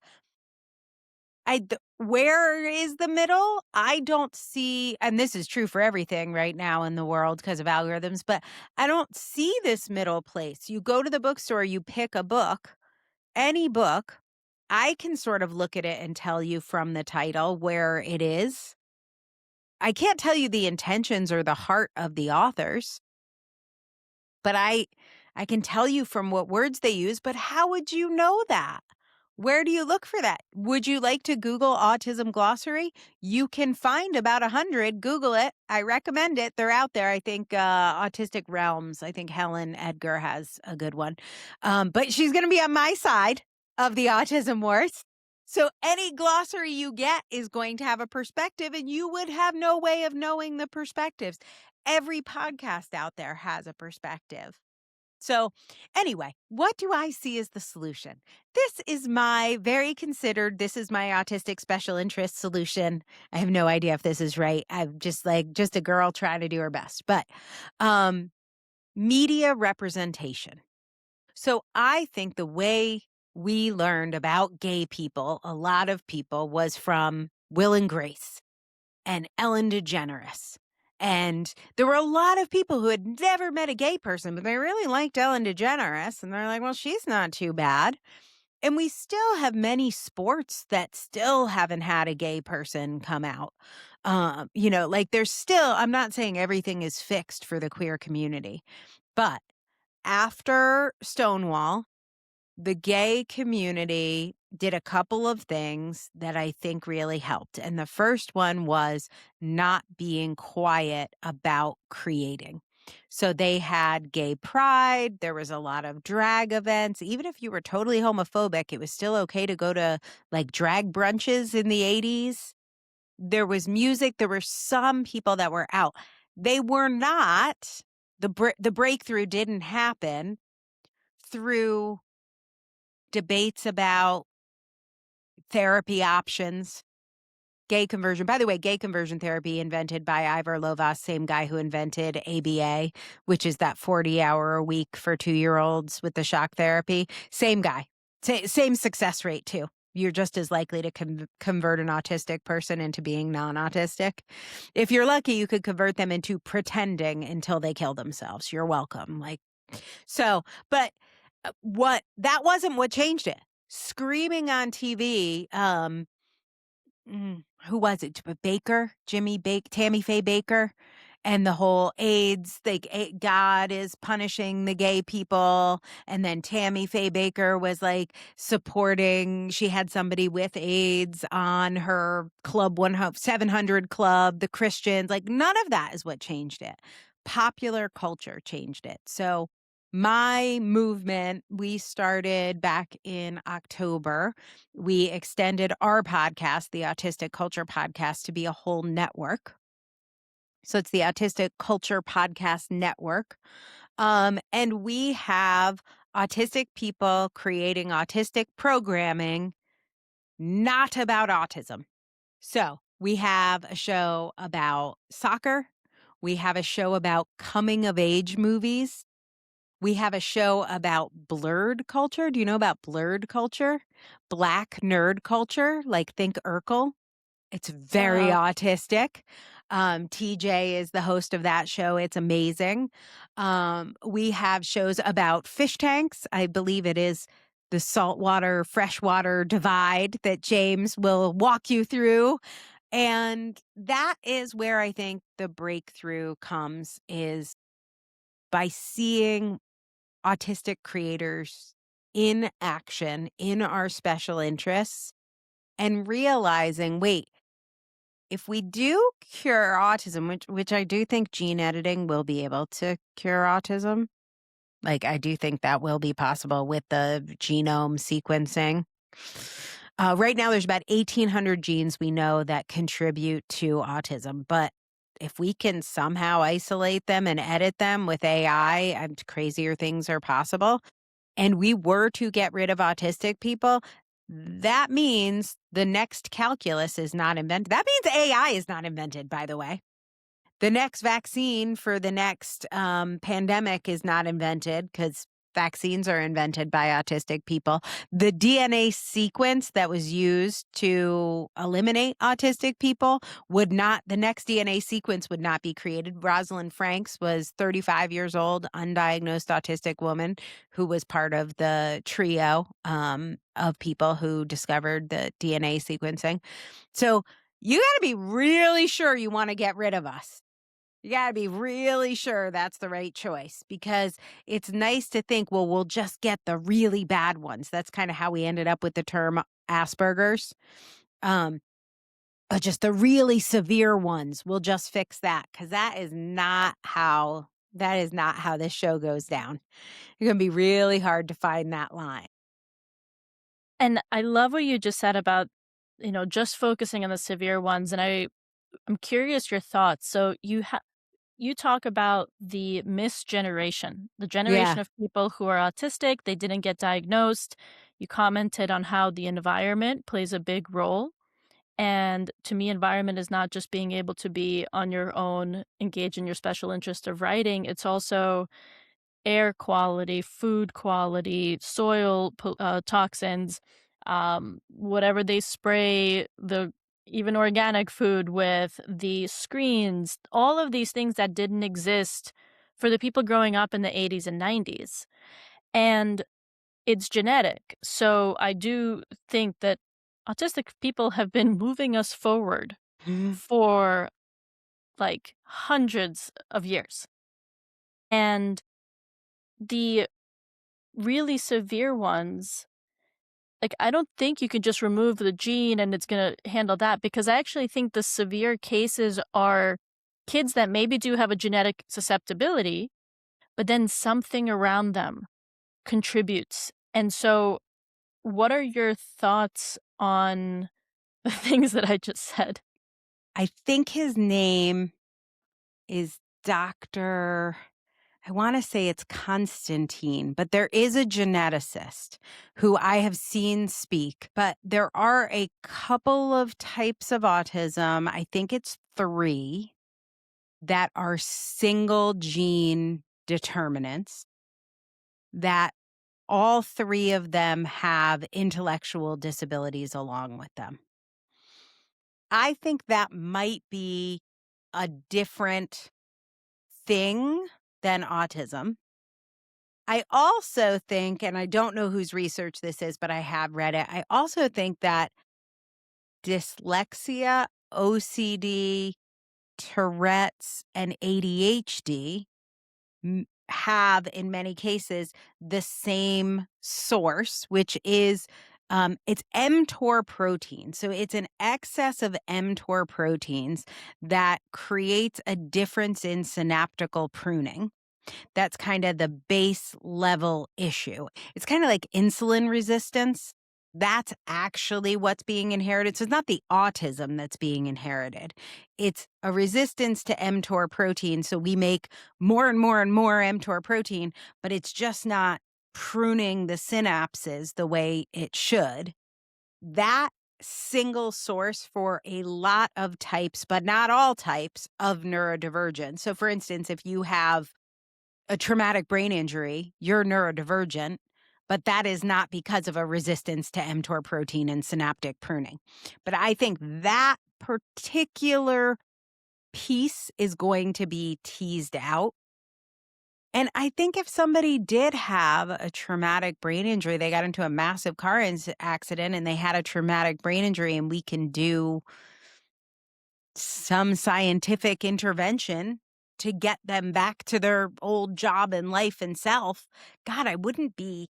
Where is the middle? I don't see, and this is true for everything right now in the world because of algorithms, but I don't see this middle place. You go to the bookstore, you pick a book, any book, I can sort of look at it and tell you from the title where it is. I can't tell you the intentions or the heart of the authors, but I can tell you from what words they use, but how would you know that? Where do you look for that? Would you like to Google autism glossary? You can find about 100. Google it. I recommend it. They're out there. I think Autistic Realms. I think Helen Edgar has a good one. But she's going to be on my side of the Autism Wars. So any glossary you get is going to have a perspective, and you would have no way of knowing the perspectives. Every podcast out there has a perspective. So anyway, what do I see as the solution? This is my this is my autistic special interest solution. I have no idea if this is right. I'm just a girl trying to do her best, but media representation. So I think the way we learned about gay people, a lot of people, was from Will and Grace and Ellen DeGeneres. And there were a lot of people who had never met a gay person, but they really liked Ellen DeGeneres. And they're like, well, she's not too bad. And we still have many sports that still haven't had a gay person come out. There's still, I'm not saying everything is fixed for the queer community, but after Stonewall, the gay community did a couple of things that I think really helped. And the first one was not being quiet about creating. So they had gay pride. There was a lot of drag events. Even if you were totally homophobic, it was still okay to go to drag brunches in the 80s. There was music. There were some people that were out. They were not, the breakthrough didn't happen through debates about therapy options, gay conversion. By the way, gay conversion therapy invented by Ivor Lovaas, same guy who invented ABA, which is that 40-hour a week for 2-year-olds with the shock therapy. Same guy, same success rate too. You're just as likely to convert an autistic person into being non-autistic. If you're lucky, you could convert them into pretending until they kill themselves. You're welcome. But that wasn't what changed it. Screaming on TV, who was it? Tammy Faye Baker, and the whole AIDS, God is punishing the gay people. And then Tammy Faye Baker was supporting, she had somebody with AIDS on her Club 700 Club, the Christians. None of that is what changed it. Popular culture changed it. So my movement, we started back in October. We extended our podcast, the Autistic Culture Podcast, to be a whole network. So it's the Autistic Culture Podcast Network. And we have autistic people creating autistic programming, not about autism. So we have a show about soccer. We have a show about coming of age movies. We have a show about blurred culture. Do you know about blurred culture? Black nerd culture, like think Urkel. It's very Wow. autistic. TJ is the host of that show. It's amazing. We have shows about fish tanks. I believe it is the saltwater, freshwater divide that James will walk you through. And that is where I think the breakthrough comes, is by seeing autistic creators in action in our special interests and realizing, wait, if we do cure autism, which I do think gene editing will be able to cure autism, like I do think that will be possible with the genome sequencing. Right now, there's about 1,800 genes we know that contribute to autism, but if we can somehow isolate them and edit them with AI, and crazier things are possible, and we were to get rid of autistic people, that means the next calculus is not invented. That means AI is not invented, by the way. The next vaccine for the next pandemic is not invented, because vaccines are invented by autistic people. The DNA sequence that was used to eliminate autistic people the next DNA sequence would not be created. Rosalind Franks was 35 years old, undiagnosed autistic woman who was part of the trio of people who discovered the DNA sequencing. So you got to be really sure you want to get rid of us. You got to be really sure that's the right choice, because it's nice to think, well, we'll just get the really bad ones. That's kind of how we ended up with the term Asperger's. But just the really severe ones, we'll just fix that, because that is not how this show goes down. It's going to be really hard to find that line. And I love what you just said about, just focusing on the severe ones. And I'm curious your thoughts. So you talk about the misgeneration, the Yeah. generation of people who are autistic, they didn't get diagnosed. You commented on how the environment plays a big role. And to me, environment is not just being able to be on your own, engage in your special interest of writing. It's also air quality, food quality, soil toxins, whatever they spray the even organic food with, the screens, all of these things that didn't exist for the people growing up in the 80s and 90s. And it's genetic. So I do think that autistic people have been moving us forward Mhm. for like hundreds of years. And the really severe ones, like, I don't think you could just remove the gene and it's gonna handle that, because I actually think the severe cases are kids that maybe do have a genetic susceptibility, but then something around them contributes. And so, what are your thoughts on the things that I just said? I think his name is Dr. I want to say it's Constantine, but there is a geneticist who I have seen speak. But there are a couple of types of autism. I think it's 3 that are single gene determinants, that all 3 of them have intellectual disabilities along with them. I think that might be a different thing than autism. I also think, and I don't know whose research this is, but I have read it. I also think that dyslexia, OCD, Tourette's, and ADHD have, in many cases, the same source, which is it's mTOR protein. So it's an excess of mTOR proteins that creates a difference in synaptical pruning. That's kind of the base level issue. It's kind of like insulin resistance. That's actually what's being inherited. So it's not the autism that's being inherited. It's a resistance to mTOR protein. So we make more and more and more mTOR protein, but it's just not pruning the synapses the way it should, that single source for a lot of types, but not all types of neurodivergence. So, for instance, if you have a traumatic brain injury, you're neurodivergent, but that is not because of a resistance to mTOR protein and synaptic pruning. But I think that particular piece is going to be teased out. And I think if somebody did have a traumatic brain injury, they got into a massive car accident and they had a traumatic brain injury, and we can do some scientific intervention to get them back to their old job and life and self, God, I wouldn't be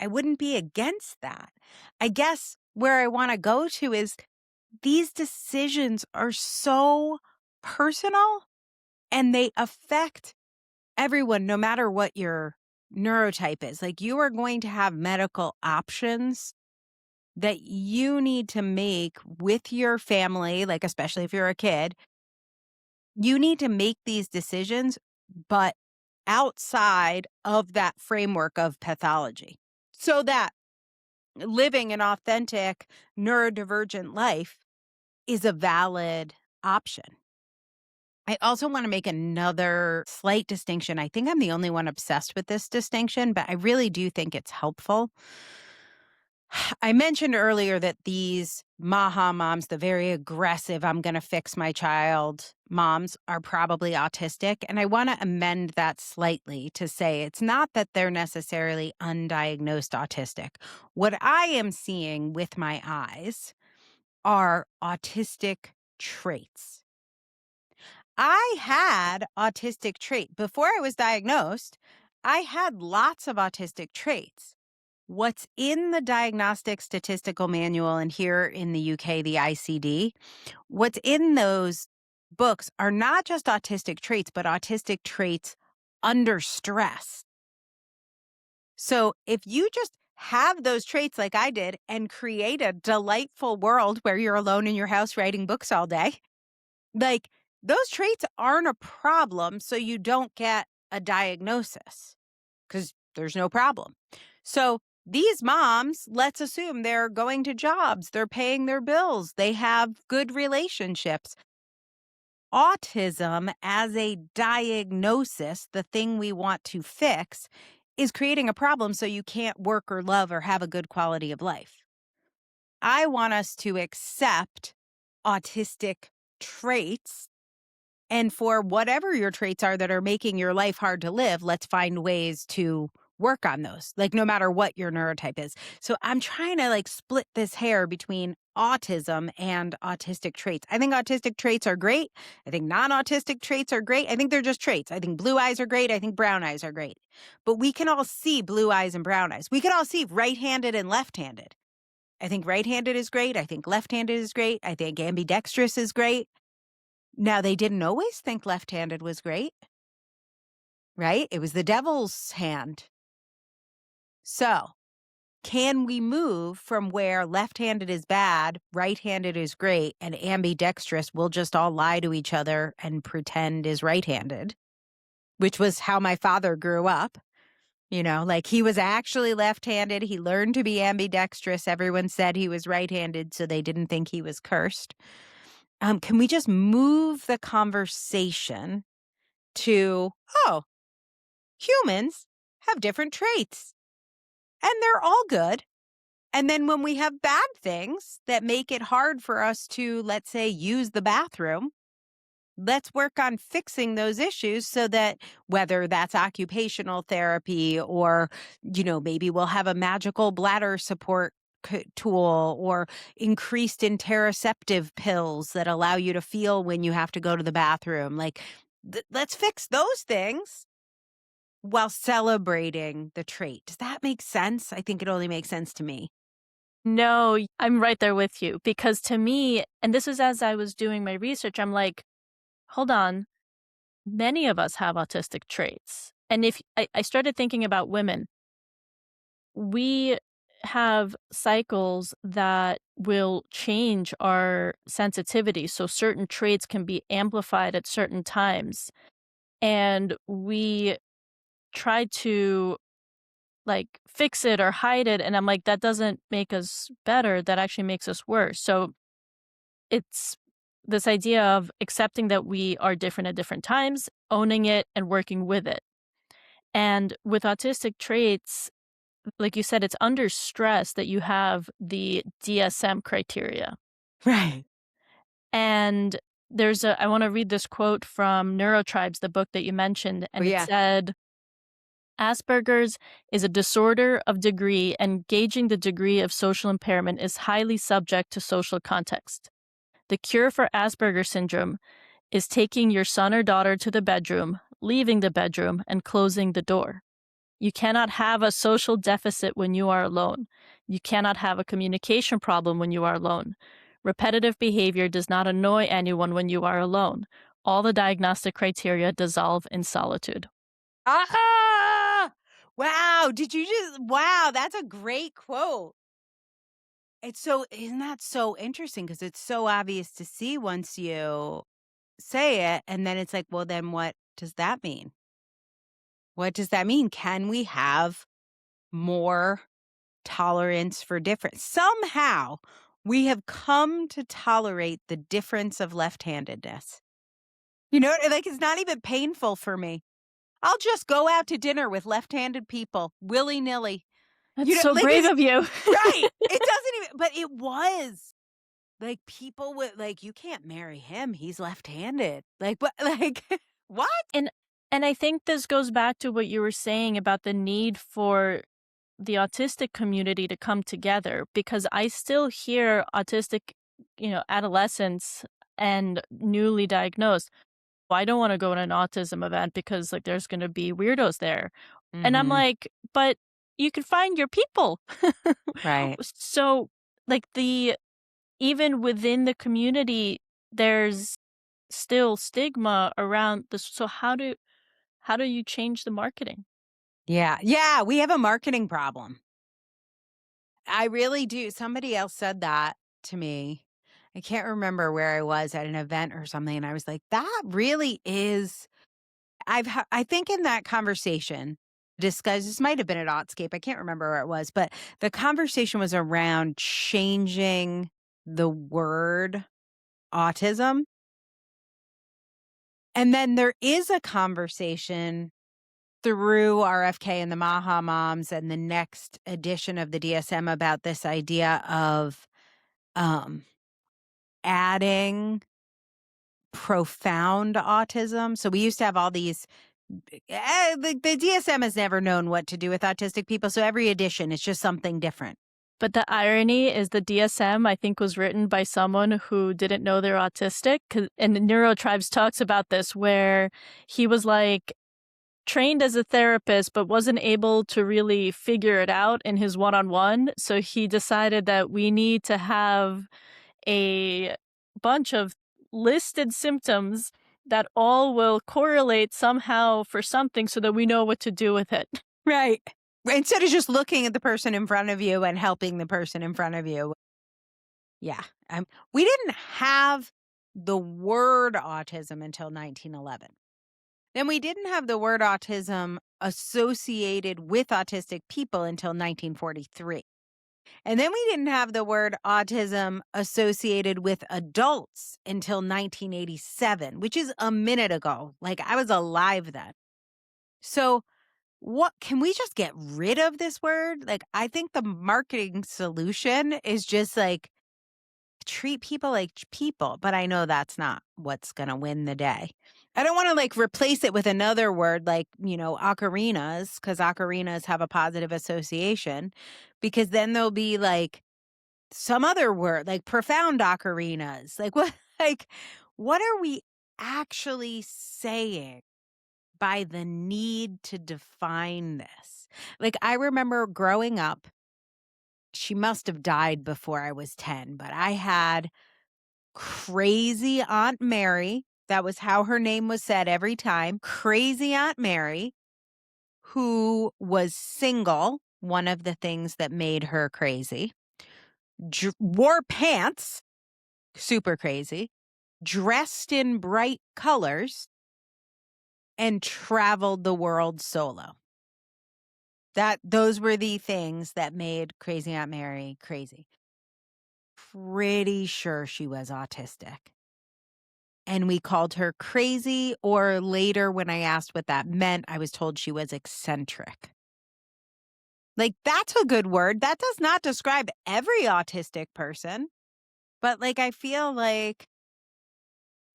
against that. I guess where I want to go to is these decisions are so personal and they affect everyone, no matter what your neurotype is. Like, you are going to have medical options that you need to make with your family, like, especially if you're a kid. You need to make these decisions, but outside of that framework of pathology, so that living an authentic neurodivergent life is a valid option. I also want to make another slight distinction. I think I'm the only one obsessed with this distinction, but I really do think it's helpful. I mentioned earlier that these Maha moms, the very aggressive, I'm going to fix my child moms, are probably autistic. And I want to amend that slightly to say it's not that they're necessarily undiagnosed autistic. What I am seeing with my eyes are autistic traits. I had autistic trait before I was diagnosed. I had lots of autistic traits. What's in the Diagnostic Statistical Manual, and here in the UK, the ICD, what's in those books are not just autistic traits, but autistic traits under stress. So if you just have those traits like I did and create a delightful world where you're alone in your house writing books all day, like, those traits aren't a problem, so you don't get a diagnosis because there's no problem. So these moms, let's assume they're going to jobs, they're paying their bills, they have good relationships. Autism as a diagnosis, the thing we want to fix, is creating a problem so you can't work or love or have a good quality of life. I want us to accept autistic traits. And for whatever your traits are that are making your life hard to live, let's find ways to work on those, like, no matter what your neurotype is. So I'm trying to, like, split this hair between autism and autistic traits. I think autistic traits are great. I think non-autistic traits are great. I think they're just traits. I think blue eyes are great. I think brown eyes are great. But we can all see blue eyes and brown eyes. We can all see right-handed and left-handed. I think right-handed is great. I think left-handed is great. I think ambidextrous is great. Now, they didn't always think left-handed was great, right? It was the devil's hand. So, can we move from where left-handed is bad, right-handed is great, and ambidextrous we'll just all lie to each other and pretend is right-handed, which was how my father grew up. You know, like, he was actually left-handed. He learned to be ambidextrous. Everyone said he was right-handed, so they didn't think he was cursed. Can we just move the conversation to, oh, humans have different traits and they're all good. And then when we have bad things that make it hard for us to, let's say, use the bathroom, let's work on fixing those issues so that whether that's occupational therapy or, maybe we'll have a magical bladder support tool or increased interoceptive pills that allow you to feel when you have to go to the bathroom. Like, let's fix those things while celebrating the trait. Does that make sense? I think it only makes sense to me. No, I'm right there with you because to me, and this is as I was doing my research, I'm like, hold on, many of us have autistic traits. And if I started thinking about women, we have cycles that will change our sensitivity. So certain traits can be amplified at certain times. And we try to like fix it or hide it. And I'm like, that doesn't make us better. That actually makes us worse. So it's this idea of accepting that we are different at different times, owning it and working with it. And with autistic traits, like you said, it's under stress that you have the DSM criteria. Right. And I want to read this quote from Neurotribes, the book that you mentioned, Oh, and it yeah. said, Asperger's is a disorder of degree, and gauging the degree of social impairment is highly subject to social context. The cure for Asperger syndrome is taking your son or daughter to the bedroom, leaving the bedroom, and closing the door. You cannot have a social deficit when you are alone. You cannot have a communication problem when you are alone. Repetitive behavior does not annoy anyone when you are alone. All the diagnostic criteria dissolve in solitude. Ah! Wow. Wow, that's a great quote. Isn't that so interesting? Because it's so obvious to see once you say it. And then it's like, well, then what does that mean? What does that mean? Can we have more tolerance for difference? Somehow we have come to tolerate the difference of left-handedness. Like it's not even painful for me. I'll just go out to dinner with left-handed people willy-nilly. That's so Like brave of you. right. It doesn't even, but it was like people would like, you can't marry him. He's left-handed. Like, what? Like, what? And I think this goes back to what you were saying about the need for the autistic community to come together, because I still hear autistic, adolescents and newly diagnosed, "Well, I don't want to go to an autism event because like there's going to be weirdos there." And I'm Hmm. like, "But you can find your people." Right. So like the even within the community there's still stigma around this. So how do you change the marketing? Yeah. Yeah. We have a marketing problem. I really do. Somebody else said that to me. I can't remember where I was at an event or something. And I was like, that really is. I think in that conversation, discuss this might have been at Autscape. I can't remember where it was, but the conversation was around changing the word autism. And then there is a conversation through RFK and the Maha Moms and the next edition of the DSM about this idea of um, adding profound autism. So we used to have all these. The DSM has never known what to do with autistic people. So every edition is just something different. But the irony is the DSM, I think, was written by someone who didn't know they're autistic. And the Neurotribes talks about this, where he was like trained as a therapist, but wasn't able to really figure it out in his one-on-one. So he decided that we need to have a bunch of listed symptoms that all will correlate somehow for something so that we know what to do with it. Right. Instead of just looking at the person in front of you and helping the person in front of you. Yeah. We didn't have the word autism until 1911. Then we didn't have the word autism associated with autistic people until 1943. And then we didn't have the word autism associated with adults until 1987, which is a minute ago. Like I was alive then. So what can we just get rid of this word? Like, I think the marketing solution is just like treat people like people, but I know that's not what's going to win the day. I don't want to like replace it with another word like, ocarinas, because ocarinas have a positive association, because then there'll be like some other word like profound ocarinas. Like what, like, what are we actually saying by the need to define this? Like, I remember growing up, she must have died before I was 10, but I had crazy Aunt Mary. That was how her name was said every time. Crazy Aunt Mary, who was single, one of the things that made her crazy, wore pants, super crazy, dressed in bright colors, and traveled the world solo. Those were the things that made Crazy Aunt Mary crazy. Pretty sure she was autistic. And we called her crazy, or later when I asked what that meant, I was told she was eccentric. Like, that's a good word. That does not describe every autistic person. But, like, I feel like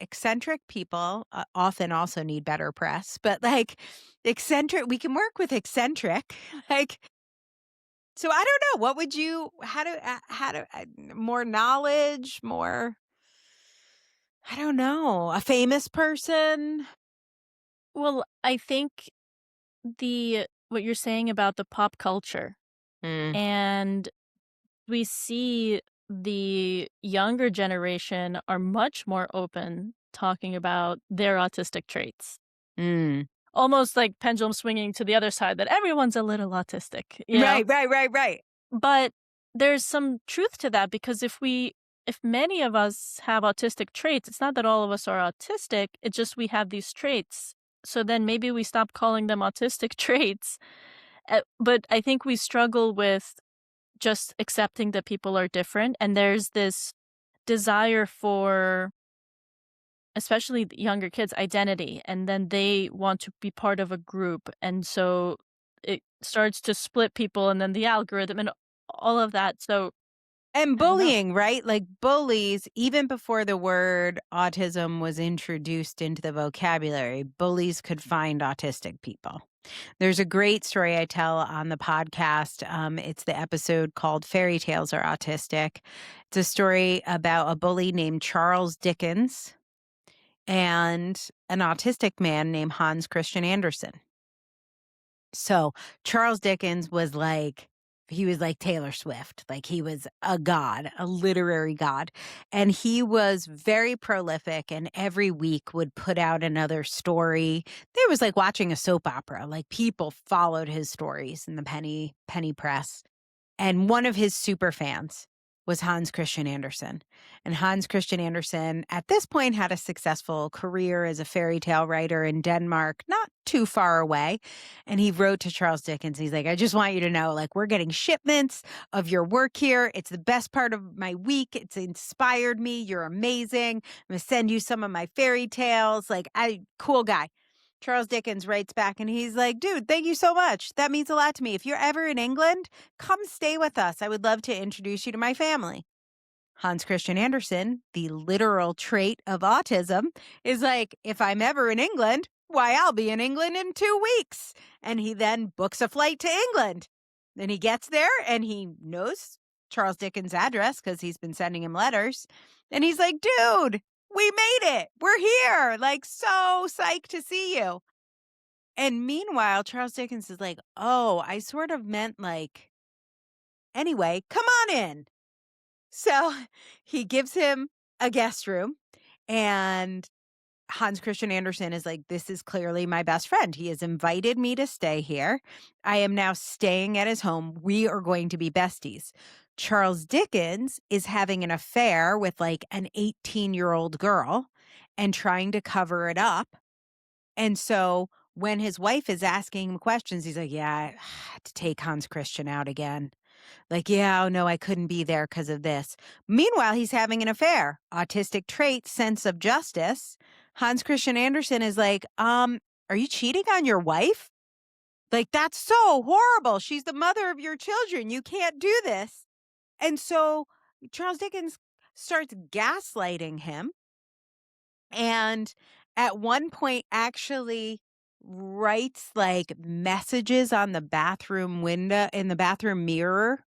eccentric people often also need better press. But, like, eccentric, we can work with eccentric. Like, so I don't know. What would you, more knowledge, more, I don't know, a famous person? Well, I think what you're saying about the pop culture, Mm, and we see the younger generation are much more open talking about their autistic traits. mm. Almost like pendulum swinging to the other side that everyone's a little autistic, you know? Right. But there's some truth to that because if many of us have autistic traits, it's not that all of us are autistic, it's just we have these traits. So then maybe we stop calling them autistic traits. But I think we struggle with just accepting that people are different. And there's this desire for, especially the younger kids, identity. And then they want to be part of a group. And so it starts to split people and then the algorithm and all of that. So And I don't know. bullying, right? Like bullies, even before the word autism was introduced into the vocabulary, bullies could find autistic people. There's a great story I tell on the podcast. It's the episode called Fairy Tales Are Autistic. It's a story about a bully named Charles Dickens and an autistic man named Hans Christian Andersen. So Charles Dickens he was like Taylor Swift. Like he was a god, a literary god. And he was very prolific and every week would put out another story. It was like watching a soap opera. Like people followed his stories in the penny press. And one of his super fans was Hans Christian Andersen. And Hans Christian Andersen, at this point, had a successful career as a fairy tale writer in Denmark, not too far away. And he wrote to Charles Dickens. He's like, I just want you to know, like, we're getting shipments of your work here. It's the best part of my week. It's inspired me. You're amazing. I'm going to send you some of my fairy tales. Like, cool guy. Charles Dickens writes back and he's like, dude, thank you so much. That means a lot to me. If you're ever in England, come stay with us. I would love to introduce you to my family. Hans Christian Andersen, the literal trait of autism, is like, if I'm ever in England, why, I'll be in England in 2 weeks. And he then books a flight to England. Then he gets there and he knows Charles Dickens' address because he's been sending him letters. And he's like, dude, we made it. We're here. Like, so psyched to see you. And meanwhile, Charles Dickens is like, oh, I sort of meant like, anyway, come on in. So he gives him a guest room. And Hans Christian Andersen is like, this is clearly my best friend. He has invited me to stay here. I am now staying at his home. We are going to be besties. Charles Dickens is having an affair with like an 18-year-old girl and trying to cover it up. And so when his wife is asking him questions, he's like, yeah, I had to take Hans Christian out again. Like, yeah, oh no, I couldn't be there because of this. Meanwhile, he's having an affair. Autistic trait, sense of justice. Hans Christian Andersen is like, are you cheating on your wife? Like, that's so horrible. She's the mother of your children. You can't do this. And so Charles Dickens starts gaslighting him. And at one point actually writes like messages on the bathroom window in the bathroom mirror,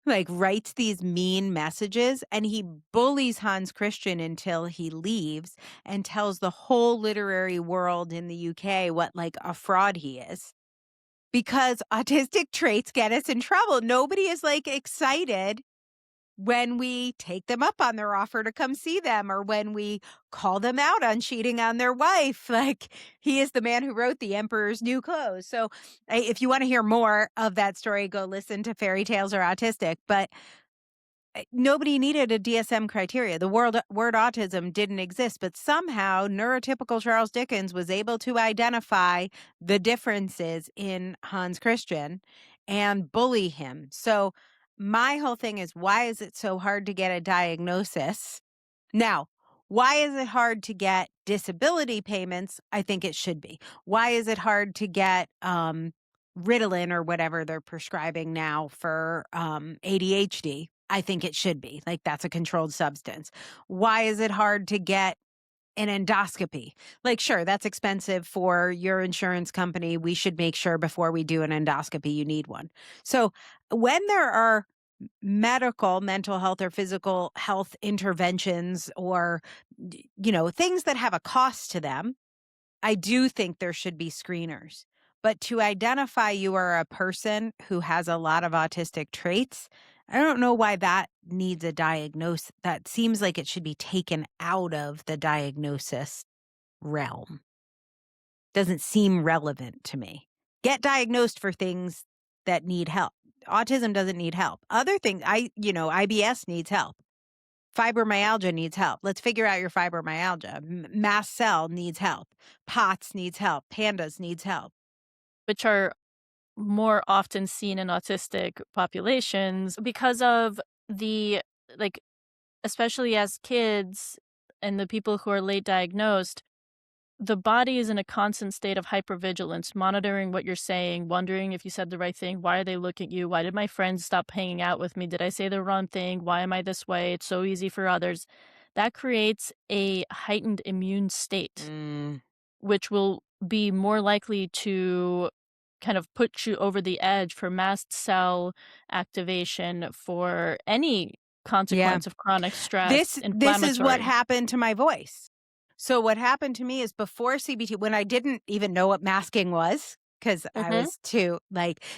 like writes these mean messages, and he bullies Hans Christian until he leaves and tells the whole literary world in the UK what like a fraud he is. Because autistic traits get us in trouble. Nobody is like excited when we take them up on their offer to come see them or when we call them out on cheating on their wife. Like, he is the man who wrote The Emperor's New Clothes. So if you want to hear more of that story, go listen to Fairy Tales Are Autistic. But nobody needed a DSM criteria. The word autism didn't exist, but somehow neurotypical Charles Dickens was able to identify the differences in Hans Christian and bully him. So my whole thing is, why is it so hard to get a diagnosis? Now, why is it hard to get disability payments? I think it should be. Why is it hard to get Ritalin or whatever they're prescribing now for ADHD? I think it should be. Like, that's a controlled substance. Why is it hard to get an endoscopy? Like, sure, that's expensive for your insurance company. We should make sure before we do an endoscopy, you need one. So when there are medical, mental health or physical health interventions or, things that have a cost to them, I do think there should be screeners. But to identify you are a person who has a lot of autistic traits, I don't know why that needs a diagnosis. That seems like it should be taken out of the diagnosis realm. Doesn't seem relevant to me. Get diagnosed for things that need help. Autism doesn't need help. Other things, IBS needs help. Fibromyalgia needs help. Let's figure out your fibromyalgia. Mast cell needs help. POTS needs help. PANDAS needs help. which are more often seen in autistic populations because of the, like, especially as kids and the people who are late diagnosed, the body is in a constant state of hypervigilance, monitoring what you're saying, wondering if you said the right thing. Why are they looking at you? Why did my friends stop hanging out with me? Did I say the wrong thing? Why am I this way? It's so easy for others. That creates a heightened immune state, which will be more likely to kind of put you over the edge for mast cell activation, for any Yeah. consequence of chronic stress, This is what inflammatory. happened to my voice. So what happened to me is before CBT, when I didn't even know what masking was, because I Mhm. was too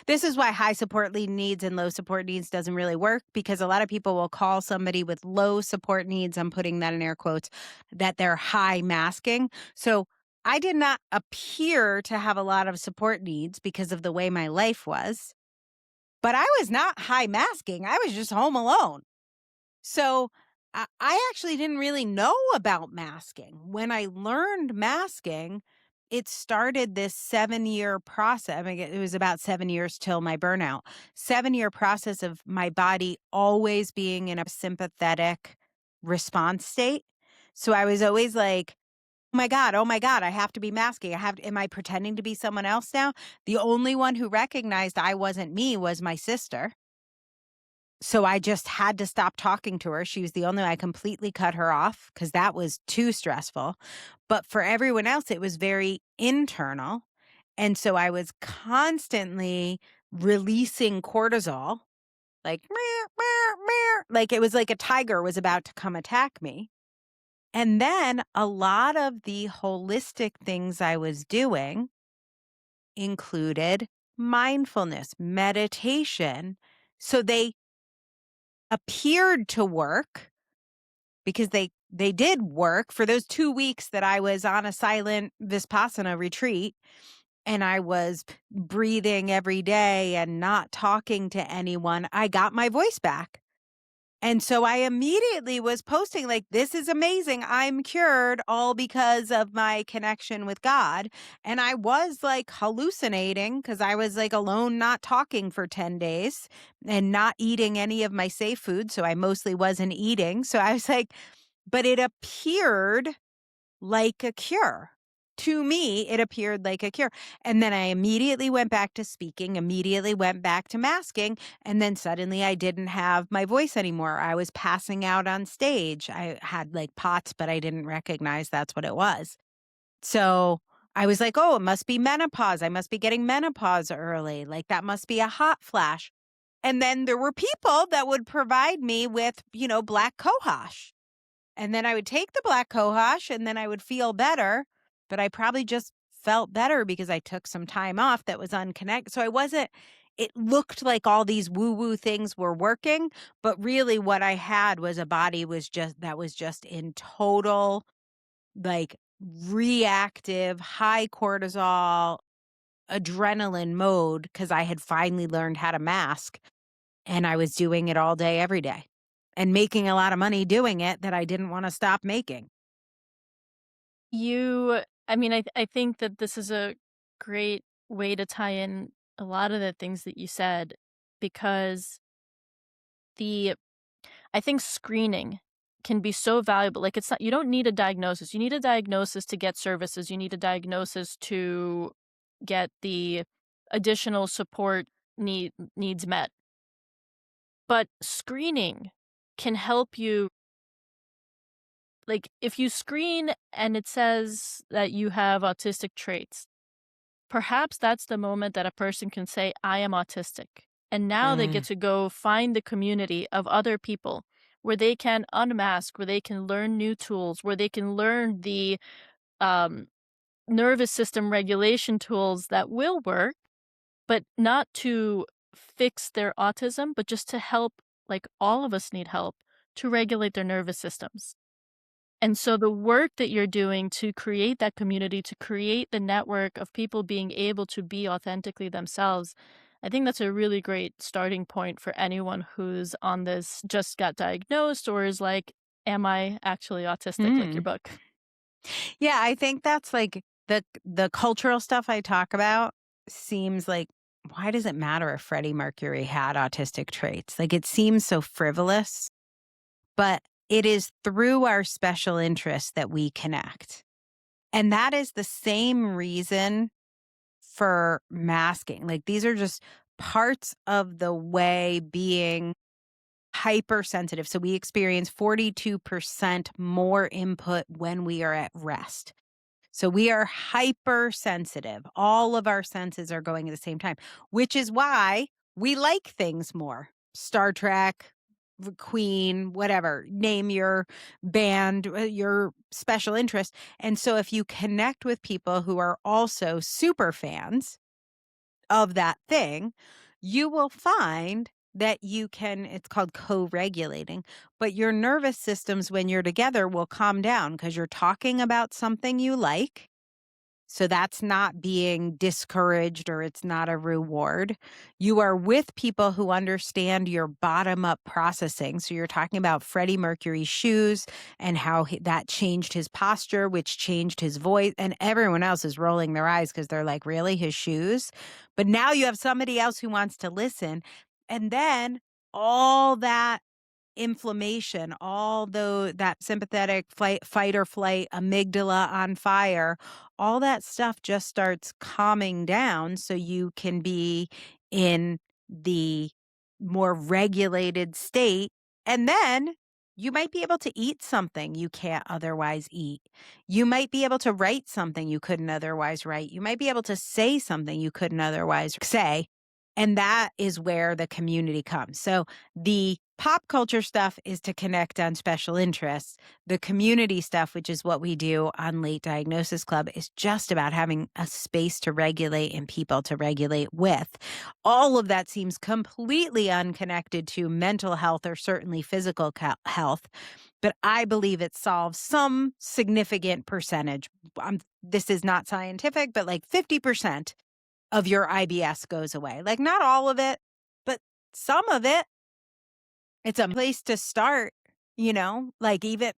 this is why high support needs and low support needs doesn't really work, because a lot of people will call somebody with low support needs, I'm putting that in air quotes, that they're high masking. So I did not appear to have a lot of support needs because of the way my life was, but I was not high masking. I was just home alone. So I actually didn't really know about masking. When I learned masking, it started this 7-year process. I mean, it was about 7 years till my burnout. 7-year process of my body always being in a sympathetic response state. So I was always like, oh my God, I have to be masking. Am I pretending to be someone else now? The only one who recognized I wasn't me was my sister. So I just had to stop talking to her. She was the only one. I completely cut her off because that was too stressful. But for everyone else, it was very internal. And so I was constantly releasing cortisol, like, meow, meow, meow, like it was like a tiger was about to come attack me. And then a lot of the holistic things I was doing included mindfulness, meditation. So they appeared to work because they did work for those 2 weeks that I was on a silent Vipassana retreat and I was breathing every day and not talking to anyone. I got my voice back. And so I immediately was posting like, this is amazing. I'm cured, all because of my connection with God. And I was like hallucinating because I was like alone, not talking for 10 days and not eating any of my safe food. So I mostly wasn't eating. So I was like, but it appeared like a cure. To me, it appeared like a cure. And then I immediately went back to speaking, immediately went back to masking. And then suddenly I didn't have my voice anymore. I was passing out on stage. I had like POTS, but I didn't recognize that's what it was. So I was like, oh, it must be menopause. I must be getting menopause early. Like that must be a hot flash. And then there were people that would provide me with, black cohosh. And then I would take the black cohosh and then I would feel better, but I probably just felt better because I took some time off that was unconnected. So it looked like all these woo-woo things were working, but really what I had was a body that was just in total, like reactive, high cortisol, adrenaline mode because I had finally learned how to mask and I was doing it all day, every day. and making a lot of money doing it that I didn't want to stop making. I think that this is a great way to tie in a lot of the things that you said because the I think screening can be so valuable. Like it's not you don't need a diagnosis. You need a diagnosis to get services. You need a diagnosis to get the additional support needs met. But screening can help you like if you screen and it says that you have autistic traits, perhaps that's the moment that a person can say, I am autistic. And now they get Mm. to go find the community of other people where they can unmask, where they can learn new tools, where they can learn the um, nervous system regulation tools that will work, but not to fix their autism, but just to help, like all of us need help, to regulate their nervous systems. And so the work that you're doing to create that community, to create the network of people being able to be authentically themselves, I think that's a really great starting point for anyone who's on this just got diagnosed or is like, am I actually autistic, like your Mm. book? Yeah, I think that's like the cultural stuff I talk about seems like why does it matter if Freddie Mercury had autistic traits? Like it seems so frivolous, but it is through our special interests that we connect. And that is the same reason for masking. Like these are just parts of the way being hypersensitive. So we experience 42% more input when we are at rest. So we are hypersensitive. All of our senses are going at the same time, which is why we like things more. Star Trek, Queen, whatever, name your band, your special interest. And so if you connect with people who are also super fans of that thing, you will find that you can, it's called co-regulating, but your nervous systems when you're together will calm down because you're talking about something you like, so that's not being discouraged or it's not a reward. You are with people who understand your bottom up processing. So you're talking about Freddie Mercury's shoes and how that changed his posture, which changed his voice. And everyone else is rolling their eyes because they're like, really, his shoes? But now you have somebody else who wants to listen. And then all that inflammation, although that sympathetic fight or flight, amygdala on fire, all that stuff just starts calming down so you can be in the more regulated state. And then you might be able to eat something you can't otherwise eat. You might be able to write something you couldn't otherwise write. You might be able to say something you couldn't otherwise say. And that is where the community comes. So the pop culture stuff is to connect on special interests. The community stuff, which is what we do on Late Diagnosis Club, is just about having a space to regulate and people to regulate with. All of that seems completely unconnected to mental health or certainly physical health, but I believe it solves some significant percentage. This is not scientific, but like 50% of your IBS goes away. Like not all of it, but some of it. It's a place to start, like even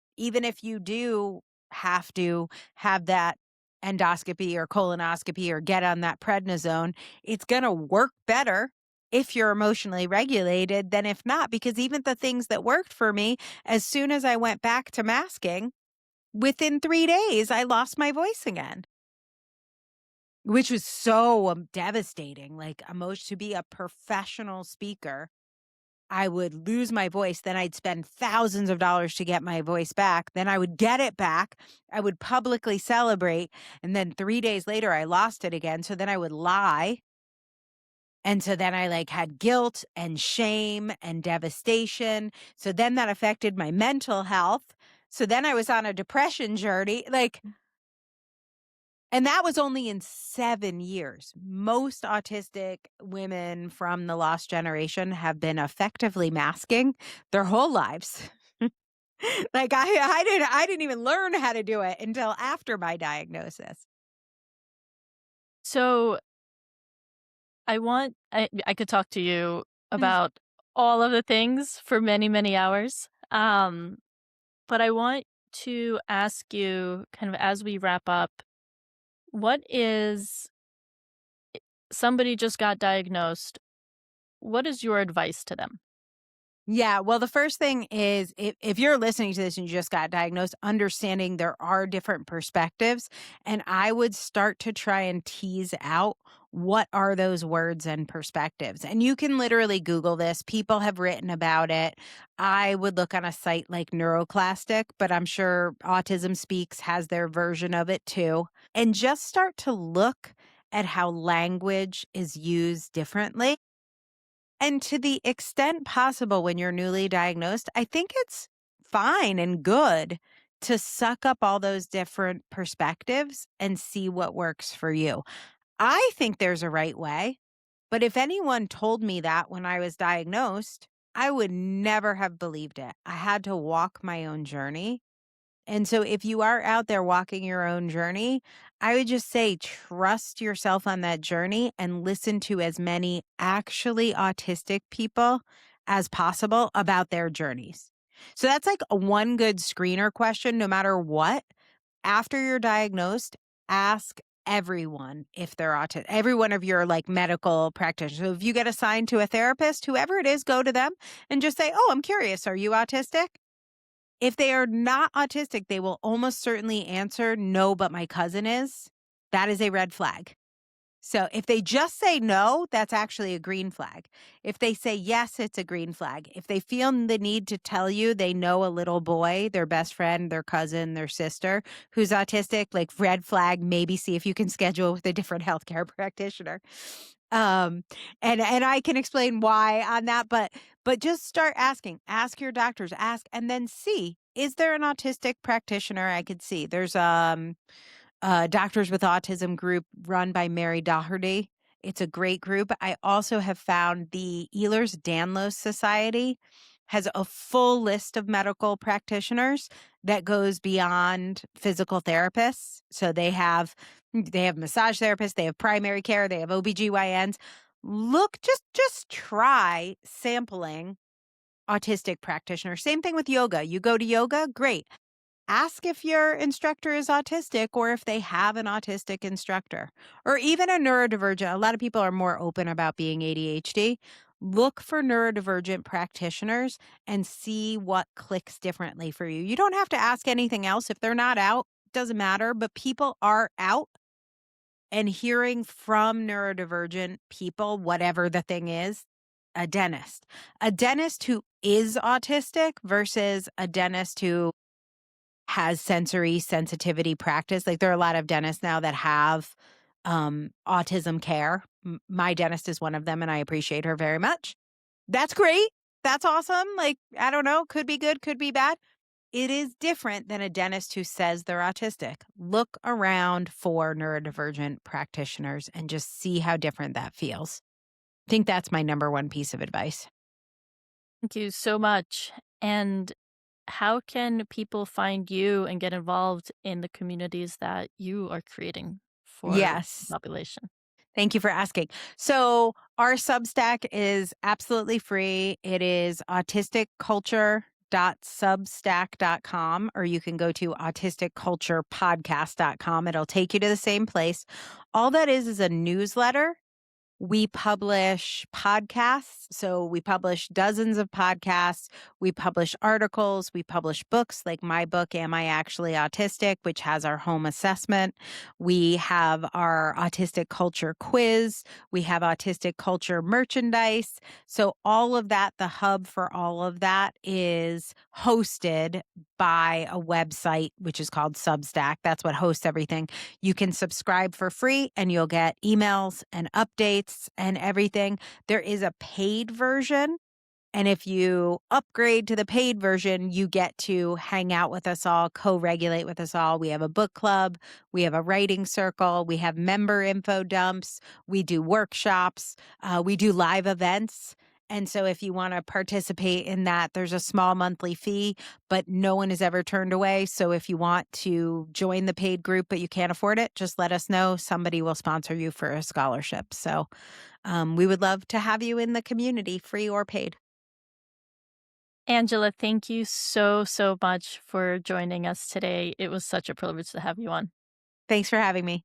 if you do have to have that endoscopy or colonoscopy or get on that prednisone, it's going to work better if you're emotionally regulated than if not, because even the things that worked for me, as soon as I went back to masking, within 3 days I lost my voice again. Which was so devastating, like emotion to be a professional speaker. I would lose my voice, then I'd spend thousands of dollars to get my voice back, then I would get it back, I would publicly celebrate, and then 3 days later, I lost it again, so then I would lie, and so then I, like, had guilt and shame and devastation, so then that affected my mental health, so then I was on a depression journey, like and that was only in 7 years. Most autistic women from the lost generation have been effectively masking their whole lives. Like I didn't even learn how to do it until after my diagnosis. So I could talk to you Mm. about all of the things for many, many hours. But I want to ask you, kind of as we wrap up, what is somebody just got diagnosed? What is your advice to them? Yeah, well, the first thing is if you're listening to this and you just got diagnosed, understanding there are different perspectives. And I would start to try and tease out what are those words and perspectives. And you can literally Google this. People have written about it. I would look on a site like Neuroclastic, but I'm sure Autism Speaks has their version of it too. And just start to look at how language is used differently. And to the extent possible when you're newly diagnosed, I think it's fine and good to suck up all those different perspectives and see what works for you. I think there's a right way, but if anyone told me that when I was diagnosed, I would never have believed it. I had to walk my own journey. And so if you are out there walking your own journey, I would just say trust yourself on that journey and listen to as many actually autistic people as possible about their journeys. So that's like a one good screener question, no matter what. After you're diagnosed, ask everyone if they're autistic, every one of your like medical practitioners. So if you get assigned to a therapist, whoever it is, go to them and just say, "Oh, I'm curious. Are you autistic?" If they are not autistic, they will almost certainly answer, "No, but my cousin is." That is a red flag. So if they just say no, that's actually a green flag. If they say yes, it's a green flag. If they feel the need to tell you they know a little boy, their best friend, their cousin, their sister, who's autistic, like red flag, maybe see if you can schedule with a different healthcare practitioner. And I can explain why on that, but just start asking. Ask your doctors, ask, and then see, is there an autistic practitioner I could see? There's Doctors with Autism group run by Mary Doherty. It's a great group. I also have found the Ehlers-Danlos Society has a full list of medical practitioners that goes beyond physical therapists. So they have massage therapists, they have primary care, they have OBGYNs. Look, just try sampling autistic practitioners. Same thing with yoga. You go to yoga, great. Ask if your instructor is autistic or if they have an autistic instructor or even a neurodivergent. A lot of people are more open about being ADHD. Look for neurodivergent practitioners and see what clicks differently for you. You don't have to ask anything else. If they're not out, it doesn't matter, but people are out, and hearing from neurodivergent people, whatever the thing is, a dentist who is autistic versus a dentist who has sensory sensitivity practice. Like there are a lot of dentists now that have autism care. My dentist is one of them, and I appreciate her very much. That's great. That's awesome. Like, I don't know, could be good, could be bad. It is different than a dentist who says they're autistic. Look around for neurodivergent practitioners and just see how different that feels. I think that's my number one piece of advice. Thank you so much. And how can people find you and get involved in the communities that you are creating for the Yes. population? Thank you for asking. So our Substack is absolutely free. It is autisticculture.substack.com, or you can go to autisticculturepodcast.com. It'll take you to the same place. All that is a newsletter. We publish podcasts. So we publish dozens of podcasts. We publish articles. We publish books like my book, Am I Actually Autistic, which has our home assessment. We have our autistic culture quiz. We have autistic culture merchandise. So all of that, the hub for all of that is hosted by a website, which is called Substack. That's what hosts everything. You can subscribe for free and you'll get emails and updates and everything. There is a paid version. And if you upgrade to the paid version, you get to hang out with us all, co-regulate with us all. We have a book club. We have a writing circle. We have member info dumps. We do workshops. We do live events. And so if you want to participate in that, there's a small monthly fee, but no one is ever turned away. So if you want to join the paid group, but you can't afford it, just let us know. Somebody will sponsor you for a scholarship. So we would love to have you in the community, free or paid. Angela, thank you so much for joining us today. It was such a privilege to have you on. Thanks for having me.